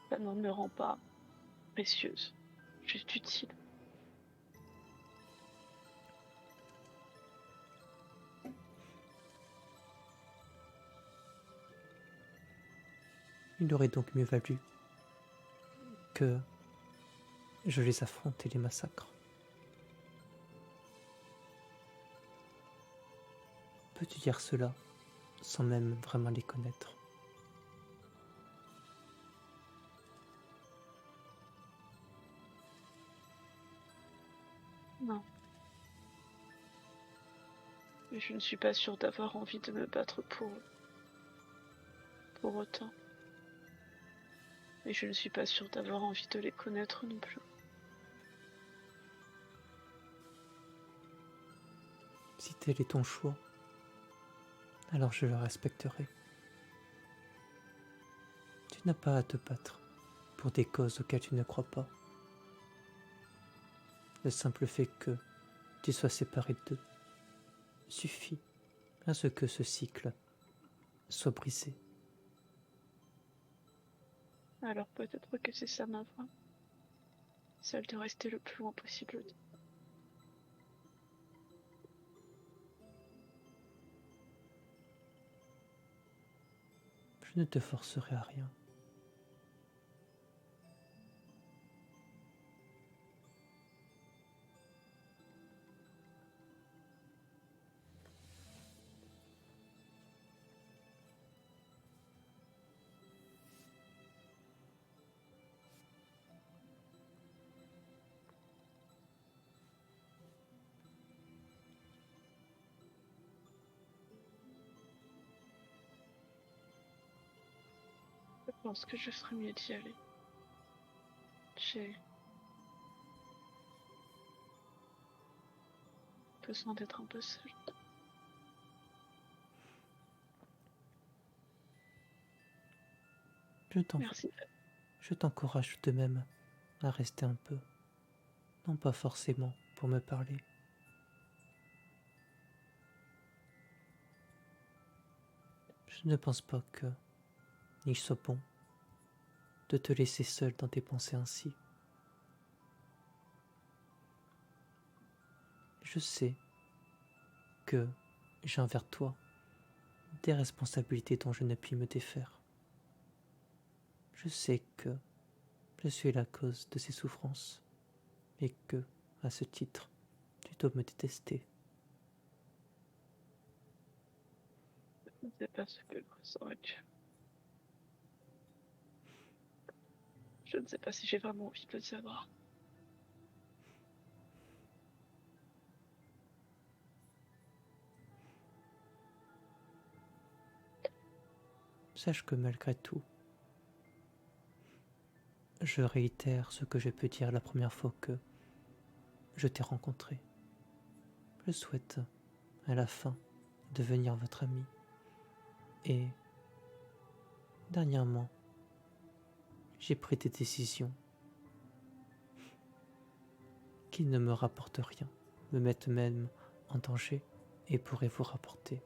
Ça ne me rend pas précieuse, juste utile. Il aurait donc mieux valu que je les affronte et les massacre. Peux-tu dire cela sans même vraiment les connaître? Non. Mais je ne suis pas sûre d'avoir envie de me battre pour eux. Pour autant. Et je ne suis pas sûre d'avoir envie de les connaître non plus. Si tel est ton choix, alors je le respecterai. Tu n'as pas à te battre pour des causes auxquelles tu ne crois pas. Le simple fait que tu sois séparé d'eux suffit à ce que ce cycle soit brisé. Alors peut-être que c'est ça ma voie. Celle de rester le plus loin possible d'eux. Je ne te forcerai à rien. Je pense que je ferais mieux d'y aller. J'ai besoin d'être un peu seule. Je t'en Merci. Je t'encourage tout de même à rester un peu, non pas forcément pour me parler. Je ne pense pas qu'il soit bon de te laisser seul dans tes pensées ainsi. Je sais que j'ai envers toi des responsabilités dont je ne puis me défaire. Je sais que je suis la cause de ces souffrances et que, à ce titre, tu dois me détester. Je ne sais pas ce que je ressens. Je ne sais pas si j'ai vraiment envie de le savoir. Sache que malgré tout, je réitère ce que je peux dire la première fois que je t'ai rencontré. Je souhaite, à la fin, devenir votre ami. Et, dernièrement, j'ai pris des décisions qui ne me rapportent rien, me mettent même en danger et pourraient vous rapporter.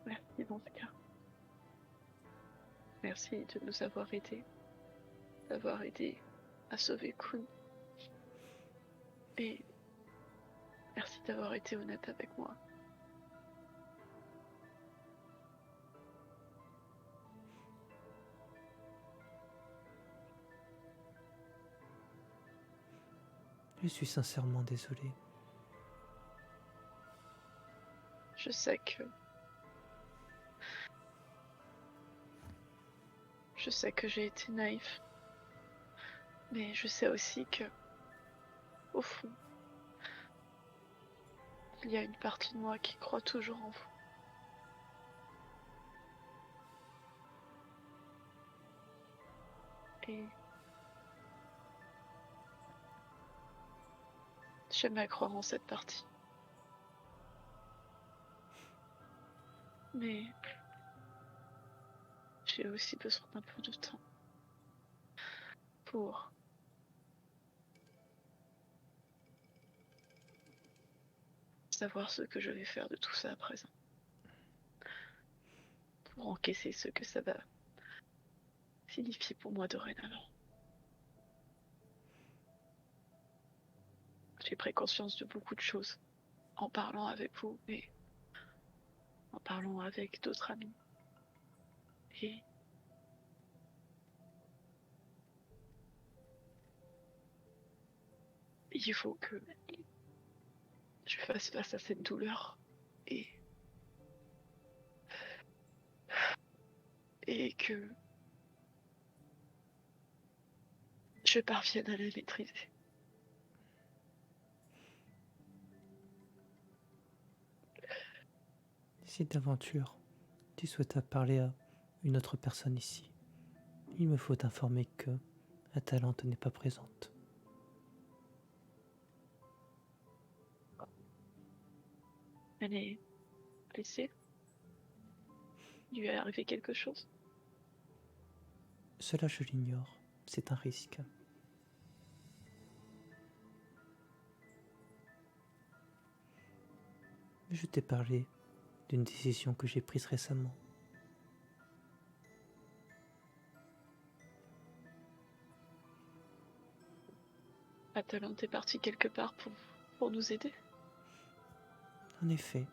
Merci dans ce cas. Merci de nous avoir aidés, d'avoir aidé à sauver Kun. Et merci d'avoir été honnête avec moi. Je suis sincèrement désolé. Je sais que j'ai été naïf, mais je sais aussi que, au fond, il y a une partie de moi qui croit toujours en vous. Et j'aime croire en cette partie. Mais j'ai aussi besoin d'un peu de temps pour savoir ce que je vais faire de tout ça à présent. Pour encaisser ce que ça va signifier pour moi dorénavant. J'ai pris conscience de beaucoup de choses en parlant avec vous et en parlant avec d'autres amis. Et il faut que je fasse face à cette douleur et que je parvienne à la maîtriser. Si d'aventure tu souhaites parler à une autre personne ici, il me faut t'informer que Atalante n'est pas présente. Elle est blessée. Il lui est arrivé quelque chose. Cela je l'ignore, c'est un risque. Je t'ai parlé d'une décision que j'ai prise récemment. Atalante est partie quelque part pour nous aider. En effet,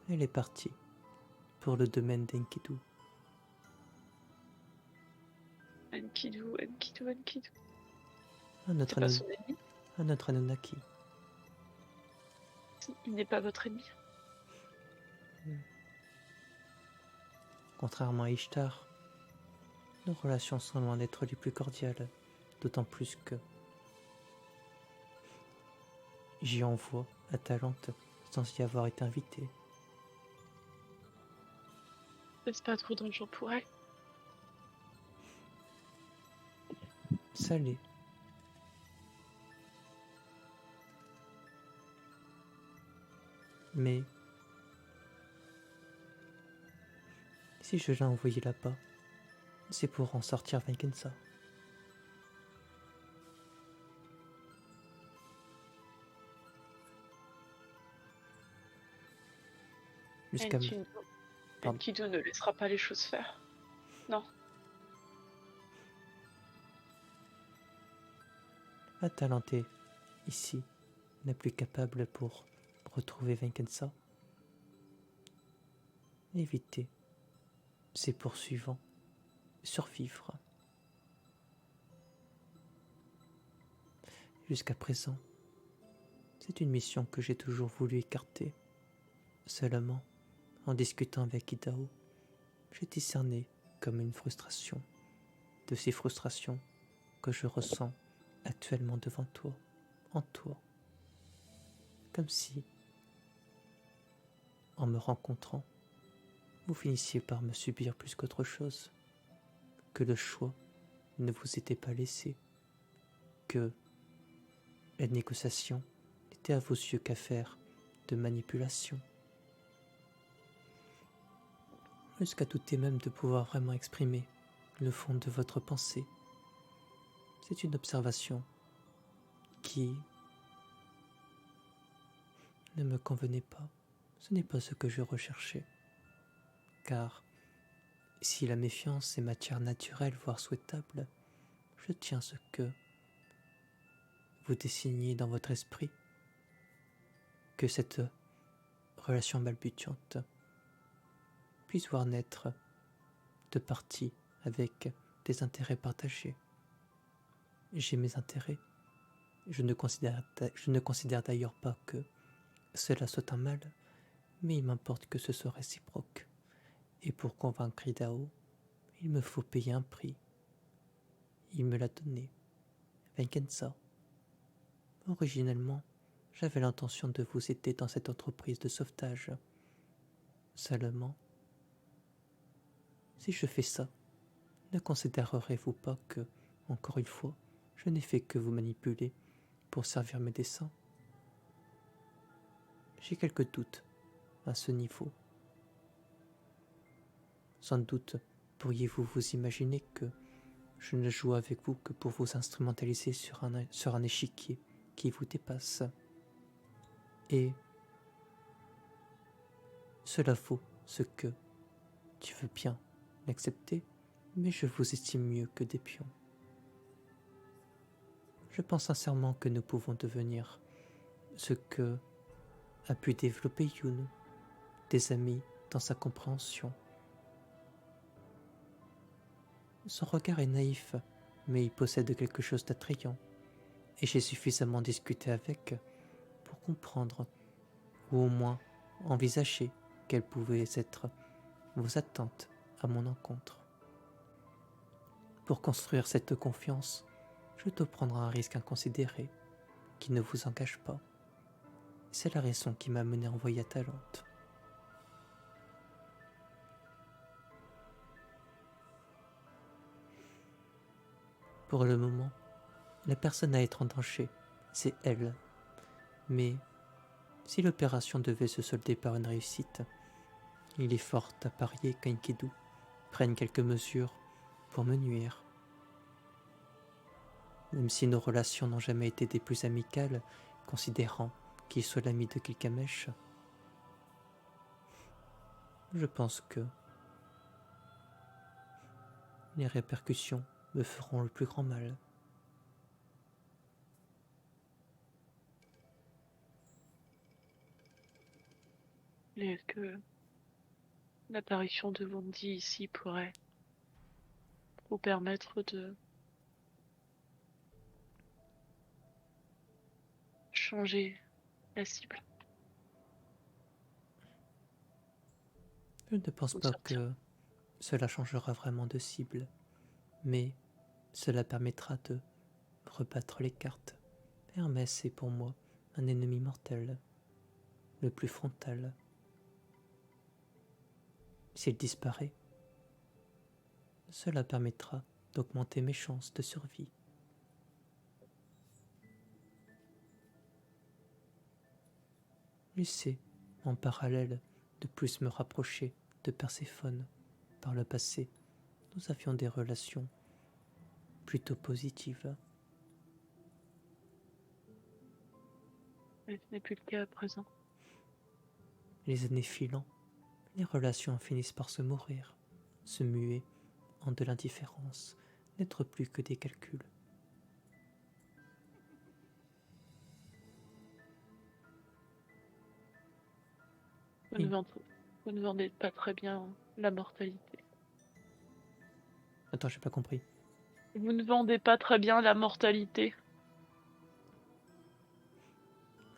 elle est partie pour le domaine d'Enkidu. Enkidu. Un C'est pas son ennemi. autre Anunnaki. Il n'est pas votre ennemi. Contrairement à Ishtar, nos relations sont loin d'être les plus cordiales, d'autant plus que j'y envoie Atalante sans y avoir été invité. N'est-ce pas trop dangereux pour elle? Ça l'est. Mais si je l'ai envoyé là-bas, c'est pour en sortir Vincenza. Jusqu'à Pardon. Enkidu ne laissera pas les choses faire. Non. Atalante, ici, n'est plus capable pour retrouver Vincenza. Éviter ses poursuivants, survivre. Jusqu'à présent, c'est une mission que j'ai toujours voulu écarter. Seulement, en discutant avec Hidao, j'ai discerné comme une frustration de ces frustrations que je ressens actuellement devant toi, en toi. Comme si, en me rencontrant, vous finissiez par me subir plus qu'autre chose, que le choix ne vous était pas laissé, que la négociation n'était à vos yeux qu'affaire de manipulation. Jusqu'à douter même de pouvoir vraiment exprimer le fond de votre pensée. C'est une observation qui ne me convenait pas. Ce n'est pas ce que je recherchais. Car si la méfiance est matière naturelle, voire souhaitable, je tiens à ce que vous dessiniez dans votre esprit que cette relation balbutiante puisse voir naître deux parties avec des intérêts partagés. J'ai mes intérêts. Je ne considère d'ailleurs pas que cela soit un mal, mais il m'importe que ce soit réciproque. Et pour convaincre Hidao, il me faut payer un prix. Il me l'a donné. Vincenza. Originellement, j'avais l'intention de vous aider dans cette entreprise de sauvetage. Seulement, si je fais ça, ne considérerez-vous pas que, encore une fois, je n'ai fait que vous manipuler pour servir mes desseins? J'ai quelques doutes à ce niveau. Sans doute pourriez-vous vous imaginer que je ne joue avec vous que pour vous instrumentaliser sur un échiquier qui vous dépasse. Et cela vaut ce que tu veux bien l'accepter, mais je vous estime mieux que des pions. Je pense sincèrement que nous pouvons devenir ce que a pu développer Yoon, des amis dans sa compréhension. Son regard est naïf, mais il possède quelque chose d'attrayant, et j'ai suffisamment discuté avec pour comprendre, ou au moins envisager quelles pouvaient être vos attentes à mon encontre. Pour construire cette confiance, je dois prendre un risque inconsidéré qui ne vous engage pas. C'est la raison qui m'a mené à envoyer Atalante. Pour le moment, la personne à être en danger, c'est elle. Mais si l'opération devait se solder par une réussite, il est fort à parier qu'Enkidu prenne quelques mesures pour me nuire. Même si nos relations n'ont jamais été des plus amicales, considérant qu'il soit l'ami de Gilgamesh, je pense que les répercussions me feront le plus grand mal. Est-ce que l'apparition de Wondi ici pourrait vous permettre de changer la cible Je ne pense ou pas sortir? que cela changera vraiment de cible, mais cela permettra de rebattre les cartes. Hermès est pour moi un ennemi mortel, le plus frontal. S'il disparaît, cela permettra d'augmenter mes chances de survie. Je sais en parallèle de plus me rapprocher de Perséphone. Par le passé, nous avions des relations plutôt positives. Mais ce n'est plus le cas à présent. Les années filant, les relations finissent par se mourir, se muer en de l'indifférence, n'être plus que des calculs. Vous ne vendez pas très bien la mortalité. Attends, j'ai pas compris. Vous ne vendez pas très bien la mortalité.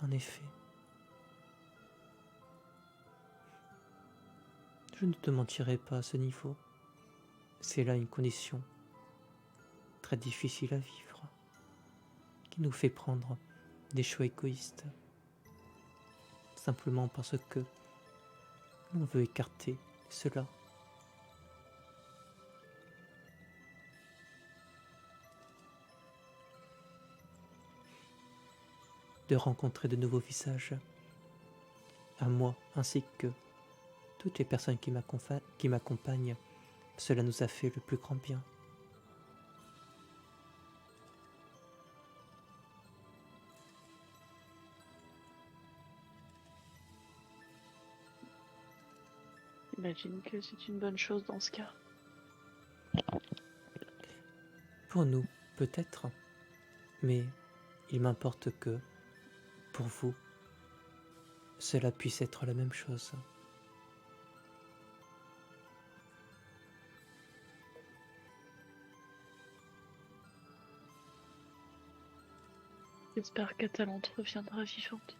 En effet, je ne te mentirai pas à ce niveau. C'est là une condition très difficile à vivre, qui nous fait prendre des choix égoïstes, simplement parce que l'on veut écarter cela. De rencontrer de nouveaux visages, à moi ainsi que toutes les personnes qui m'accompagnent, cela nous a fait le plus grand bien. J'imagine que c'est une bonne chose dans ce cas. Pour nous, peut-être, mais il m'importe que, pour vous, cela puisse être la même chose. J'espère qu'Atalante reviendra vivante.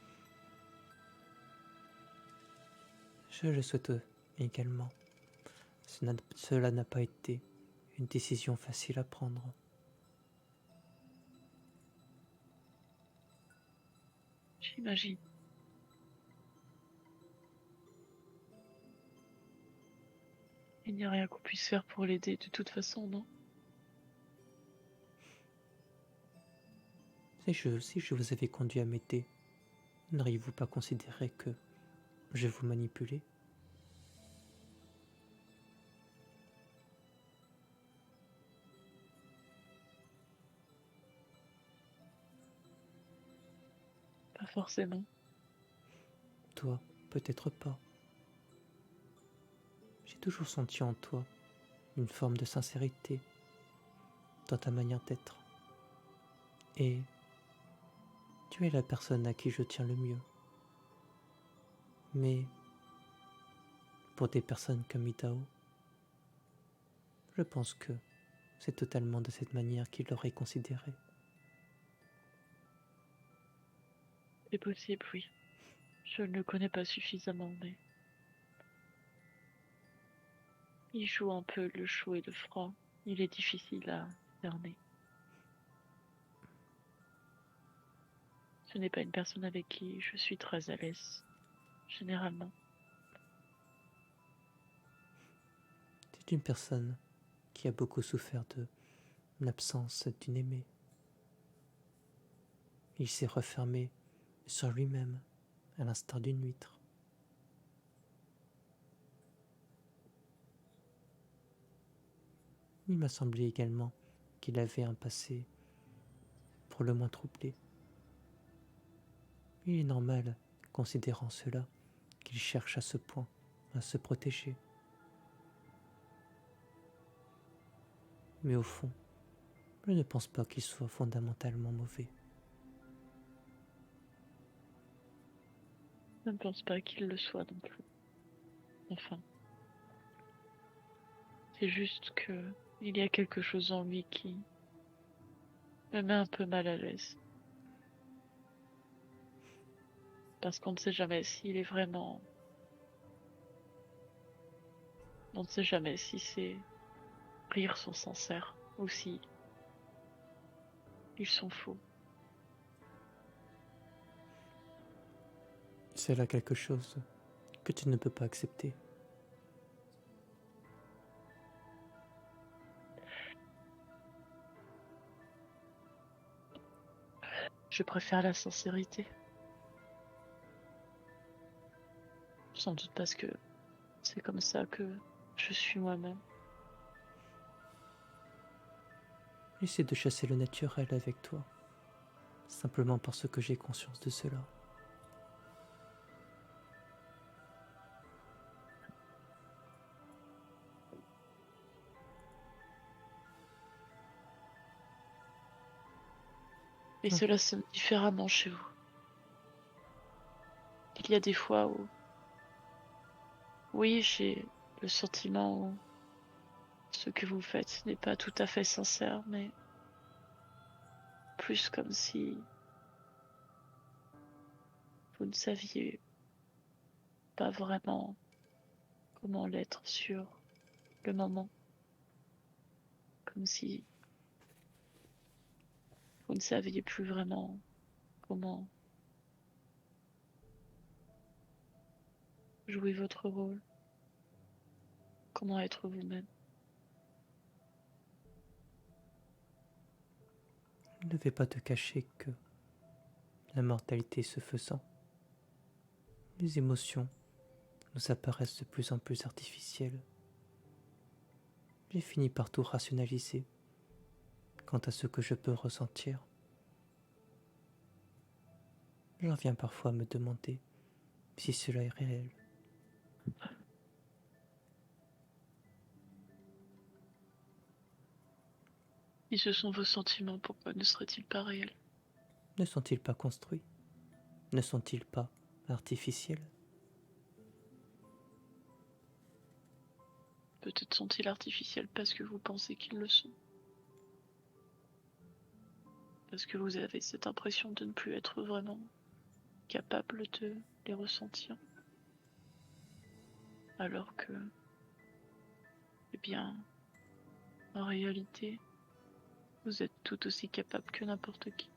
Je le souhaite également. Cela n'a pas été une décision facile à prendre. J'imagine. Il n'y a rien qu'on puisse faire pour l'aider de toute façon, non? Si je vous avais conduit à m'aider, n'auriez-vous pas considéré que je vous manipulais? Pas forcément. Toi, peut-être pas. J'ai toujours senti en toi une forme de sincérité dans ta manière d'être. Et tu es la personne à qui je tiens le mieux. Mais pour des personnes comme Itao, je pense que c'est totalement de cette manière qu'il l'aurait considéré. C'est possible, oui. Je ne le connais pas suffisamment, mais... Il joue un peu le chaud et le froid. Il est difficile à cerner. Ce n'est pas une personne avec qui je suis très à l'aise, généralement. C'est une personne qui a beaucoup souffert de l'absence d'une aimée. Il s'est refermé sur lui-même, à l'instar d'une huître. Il m'a semblé également qu'il avait un passé pour le moins troublé. Il est normal, considérant cela, qu'il cherche à ce point à se protéger. Mais au fond, je ne pense pas qu'il soit fondamentalement mauvais. Je ne pense pas qu'il le soit non plus. Enfin. C'est juste que il y a quelque chose en lui qui me met un peu mal à l'aise. Parce qu'on ne sait jamais s'il est vraiment... On ne sait jamais si ses rires sont sincères ou si ils sont faux. C'est là quelque chose que tu ne peux pas accepter. Je préfère la sincérité. sans doute parce que c'est comme ça que je suis moi-même. J'essaie de chasser le naturel avec toi, simplement parce que j'ai conscience de cela. Et cela sonne différemment chez vous. Il y a des fois où, oui, j'ai le sentiment où ce que vous faites n'est pas tout à fait sincère, mais plus comme si vous ne saviez pas vraiment comment l'être sur le moment. Comme si vous ne saviez plus vraiment comment jouer votre rôle, comment être vous-même. Je ne vais pas te cacher que, la mortalité se faisant, les émotions nous apparaissent de plus en plus artificielles. J'ai fini par tout rationaliser quant à ce que je peux ressentir. J'en viens parfois à me demander si cela est réel. Si ce sont vos sentiments, pourquoi ne seraient-ils pas réels? Ne sont-ils pas construits? Ne sont-ils pas artificiels? Peut-être sont-ils artificiels parce que vous pensez qu'ils le sont. Parce que vous avez cette impression de ne plus être vraiment capable de les ressentir. Alors que, eh bien, en réalité, vous êtes tout aussi capable que n'importe qui.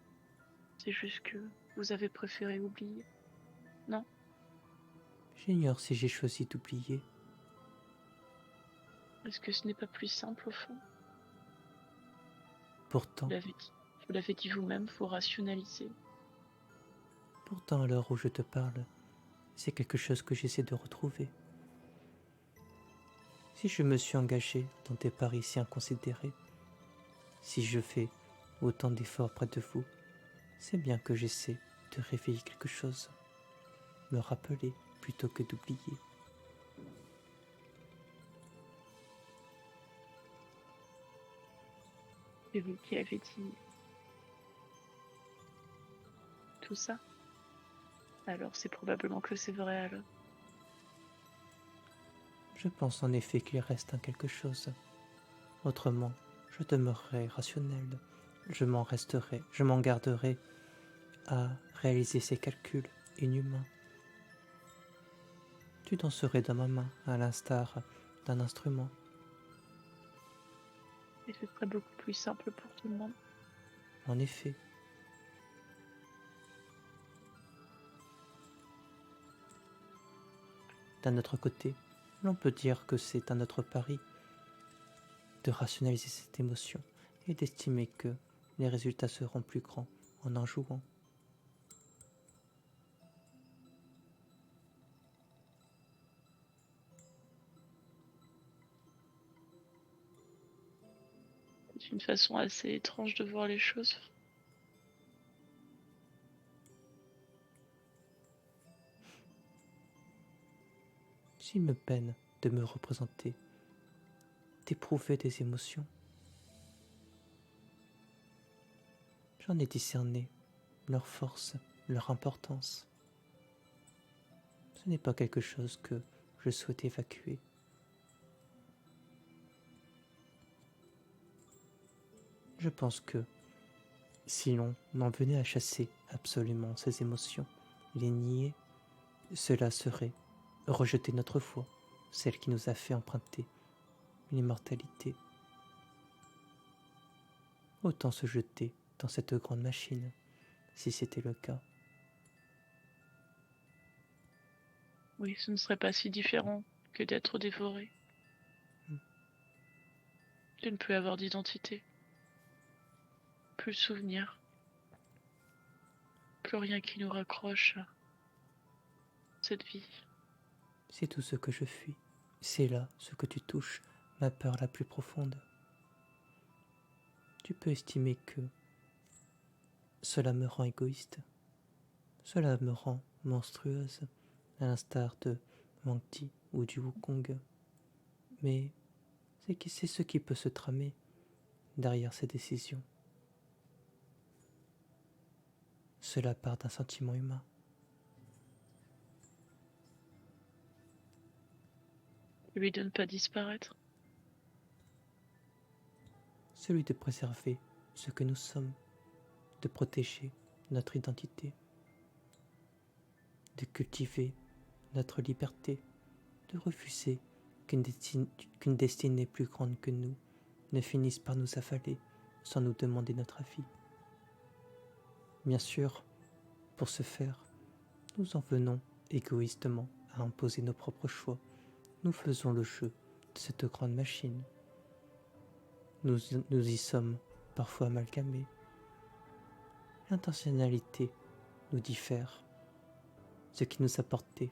C'est juste que vous avez préféré oublier. Non? J'ignore si j'ai choisi d'oublier. Est-ce que ce n'est pas plus simple au fond? Pourtant, Vous l'avez dit vous-même, vous rationalisez. pourtant à l'heure où je te parle, c'est quelque chose que j'essaie de retrouver. Si je me suis engagé dans des paris si inconsidérés, si je fais autant d'efforts près de vous, c'est bien que j'essaie de réveiller quelque chose, me rappeler plutôt que d'oublier. C'est vous qui avez dit tout ça? Alors c'est probablement que c'est vrai alors. Je pense en effet qu'il reste un quelque chose. Autrement, je demeurerai rationnel. Je m'en garderai à réaliser ces calculs inhumains. Tu danserais dans ma main, à l'instar d'un instrument. Et ce serait beaucoup plus simple pour tout le monde. En effet, d'un autre côté, l'on peut dire que c'est un autre pari de rationaliser cette émotion et d'estimer que les résultats seront plus grands en jouant. C'est une façon assez étrange de voir les choses. S'il me peine de me représenter, d'éprouver des émotions, j'en ai discerné leur force, leur importance. Ce n'est pas quelque chose que je souhaite évacuer. Je pense que si l'on en venait à chasser absolument ces émotions, les nier, cela serait rejeter notre foi, celle qui nous a fait emprunter l'immortalité. Autant se jeter dans cette grande machine, si c'était le cas. Oui, ce ne serait pas si différent que d'être dévoré. De ne plus avoir d'identité. Plus de souvenirs. Plus rien qui nous raccroche à cette vie. C'est tout ce que je fuis. C'est là ce que tu touches, ma peur la plus profonde. Tu peux estimer que cela me rend égoïste. Cela me rend monstrueuse, à l'instar de Wang Ti ou du Wukong. Mais c'est ce qui peut se tramer derrière ces décisions. Cela part d'un sentiment humain. Lui de ne pas disparaître. Celui de préserver ce que nous sommes, de protéger notre identité, de cultiver notre liberté, de refuser qu'une destinée plus grande que nous ne finisse par nous avaler sans nous demander notre avis. Bien sûr, pour ce faire, nous en venons égoïstement à imposer nos propres choix. Nous faisons le jeu de cette grande machine. Nous y sommes parfois amalgamés. L'intentionnalité nous diffère, ce qui nous a porté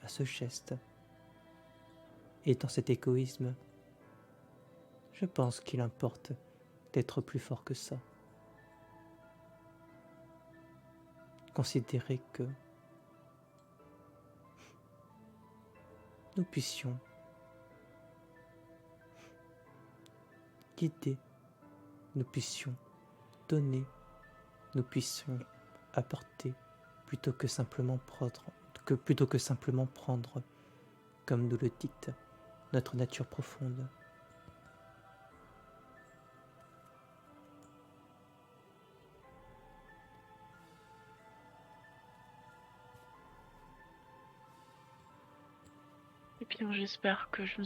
à ce geste. Et dans cet égoïsme, je pense qu'il importe d'être plus fort que ça. Considérer que nous puissions guider, nous puissions donner, nous puissions apporter plutôt que simplement prendre comme nous le dicte notre nature profonde. Et bien, j'espère que je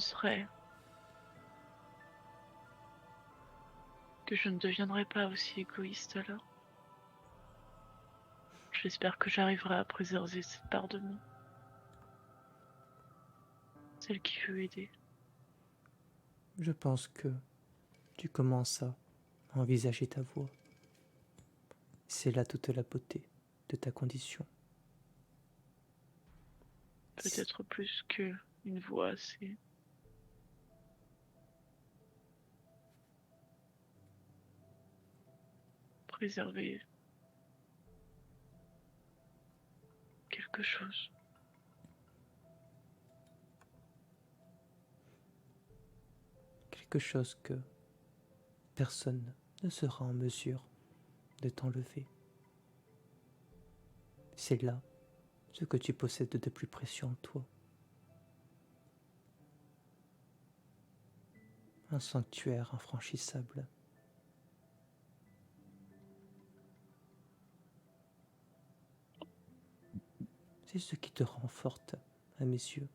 ne deviendrai pas aussi égoïste alors. J'espère que j'arriverai à préserver cette part de moi. Celle qui veut aider. Je pense que tu commences à envisager ta voie. C'est là toute la beauté de ta condition. Peut-être plus qu'une voix, c'est préserver quelque chose. Quelque chose que personne ne sera en mesure de t'enlever. C'est là ce que tu possèdes de plus précieux en toi. Un sanctuaire infranchissable. C'est ce qui te rend forte à mes yeux.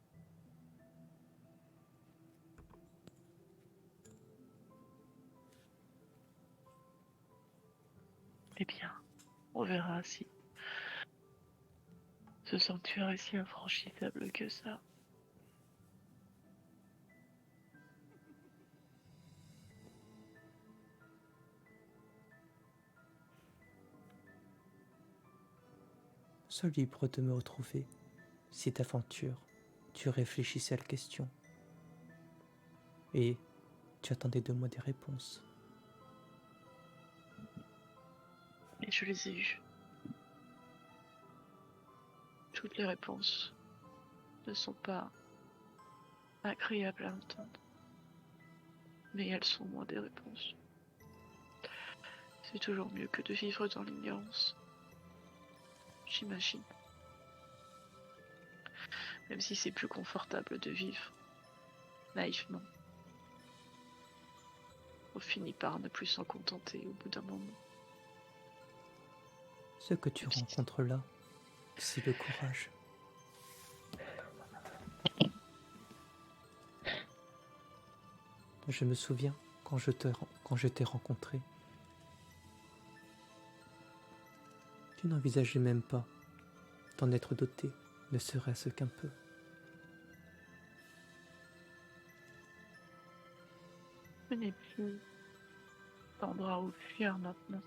Eh bien, on verra si ce sanctuaire est si infranchissable que ça. Sois libre de me retrouver si d'aventure tu réfléchissais à la question et tu attendais de moi des réponses. Et je les ai eues. Toutes les réponses ne sont pas agréables à entendre. Mais elles sont moins des réponses. C'est toujours mieux que de vivre dans l'ignorance. J'imagine. Même si c'est plus confortable de vivre naïvement. On finit par ne plus s'en contenter au bout d'un moment. Ce que tu rencontres là, c'est le courage. Je me souviens quand je t'ai rencontré. Tu n'envisageais même pas d'en être doté, ne serait-ce qu'un peu. Je n'ai plus d'endroit où fuir maintenant.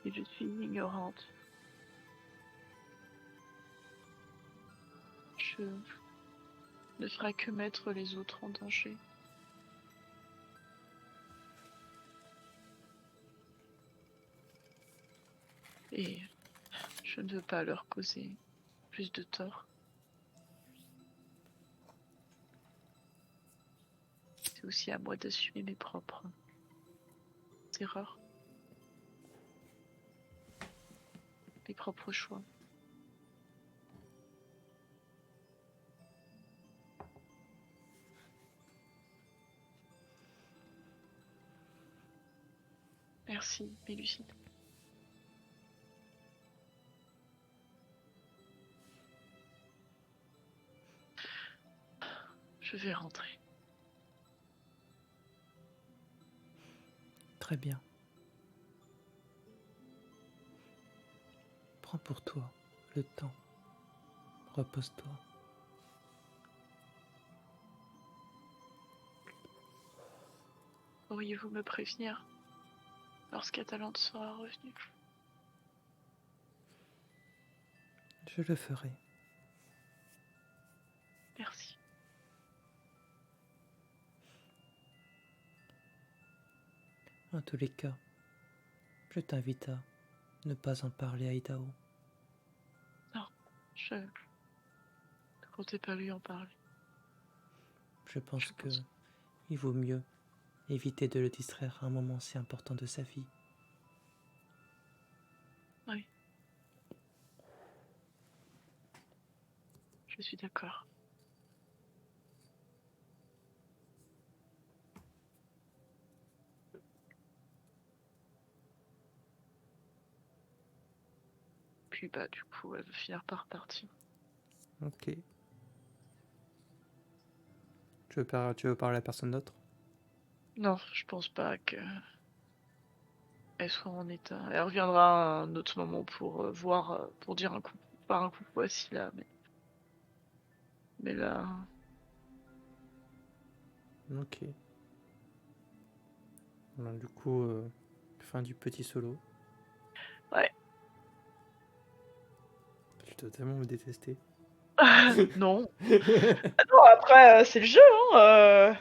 Et je suis ignorante je ne ferai que mettre les autres en danger. Et je ne veux pas leur causer plus de tort. C'est aussi à moi d'assumer mes propres erreurs, mes propres choix. Merci, Mélusine. Je vais rentrer. Très bien. Prends pour toi le temps. Repose-toi. Pourriez-vous me prévenir lorsqu'Atalante sera revenue? Je le ferai. Merci. En tous les cas, je t'invite à ne pas en parler à Idaho. Je ne comptais pas lui en parler. Je pense Je que pense. il vaut mieux éviter de le distraire à un moment si important de sa vie. Oui. Je suis d'accord. Puis bah du coup, elle va finir par partir. Ok. Tu veux parler à personne d'autre? Non, je pense pas que elle soit en état. Elle reviendra à un autre moment pour voir, pour dire un coup, par un coucou à Scylla, mais là, Ok. Ben, du coup, fin du petit solo. ouais. Je dois tellement me détester. Non. Ah non, après, c'est le jeu, hein.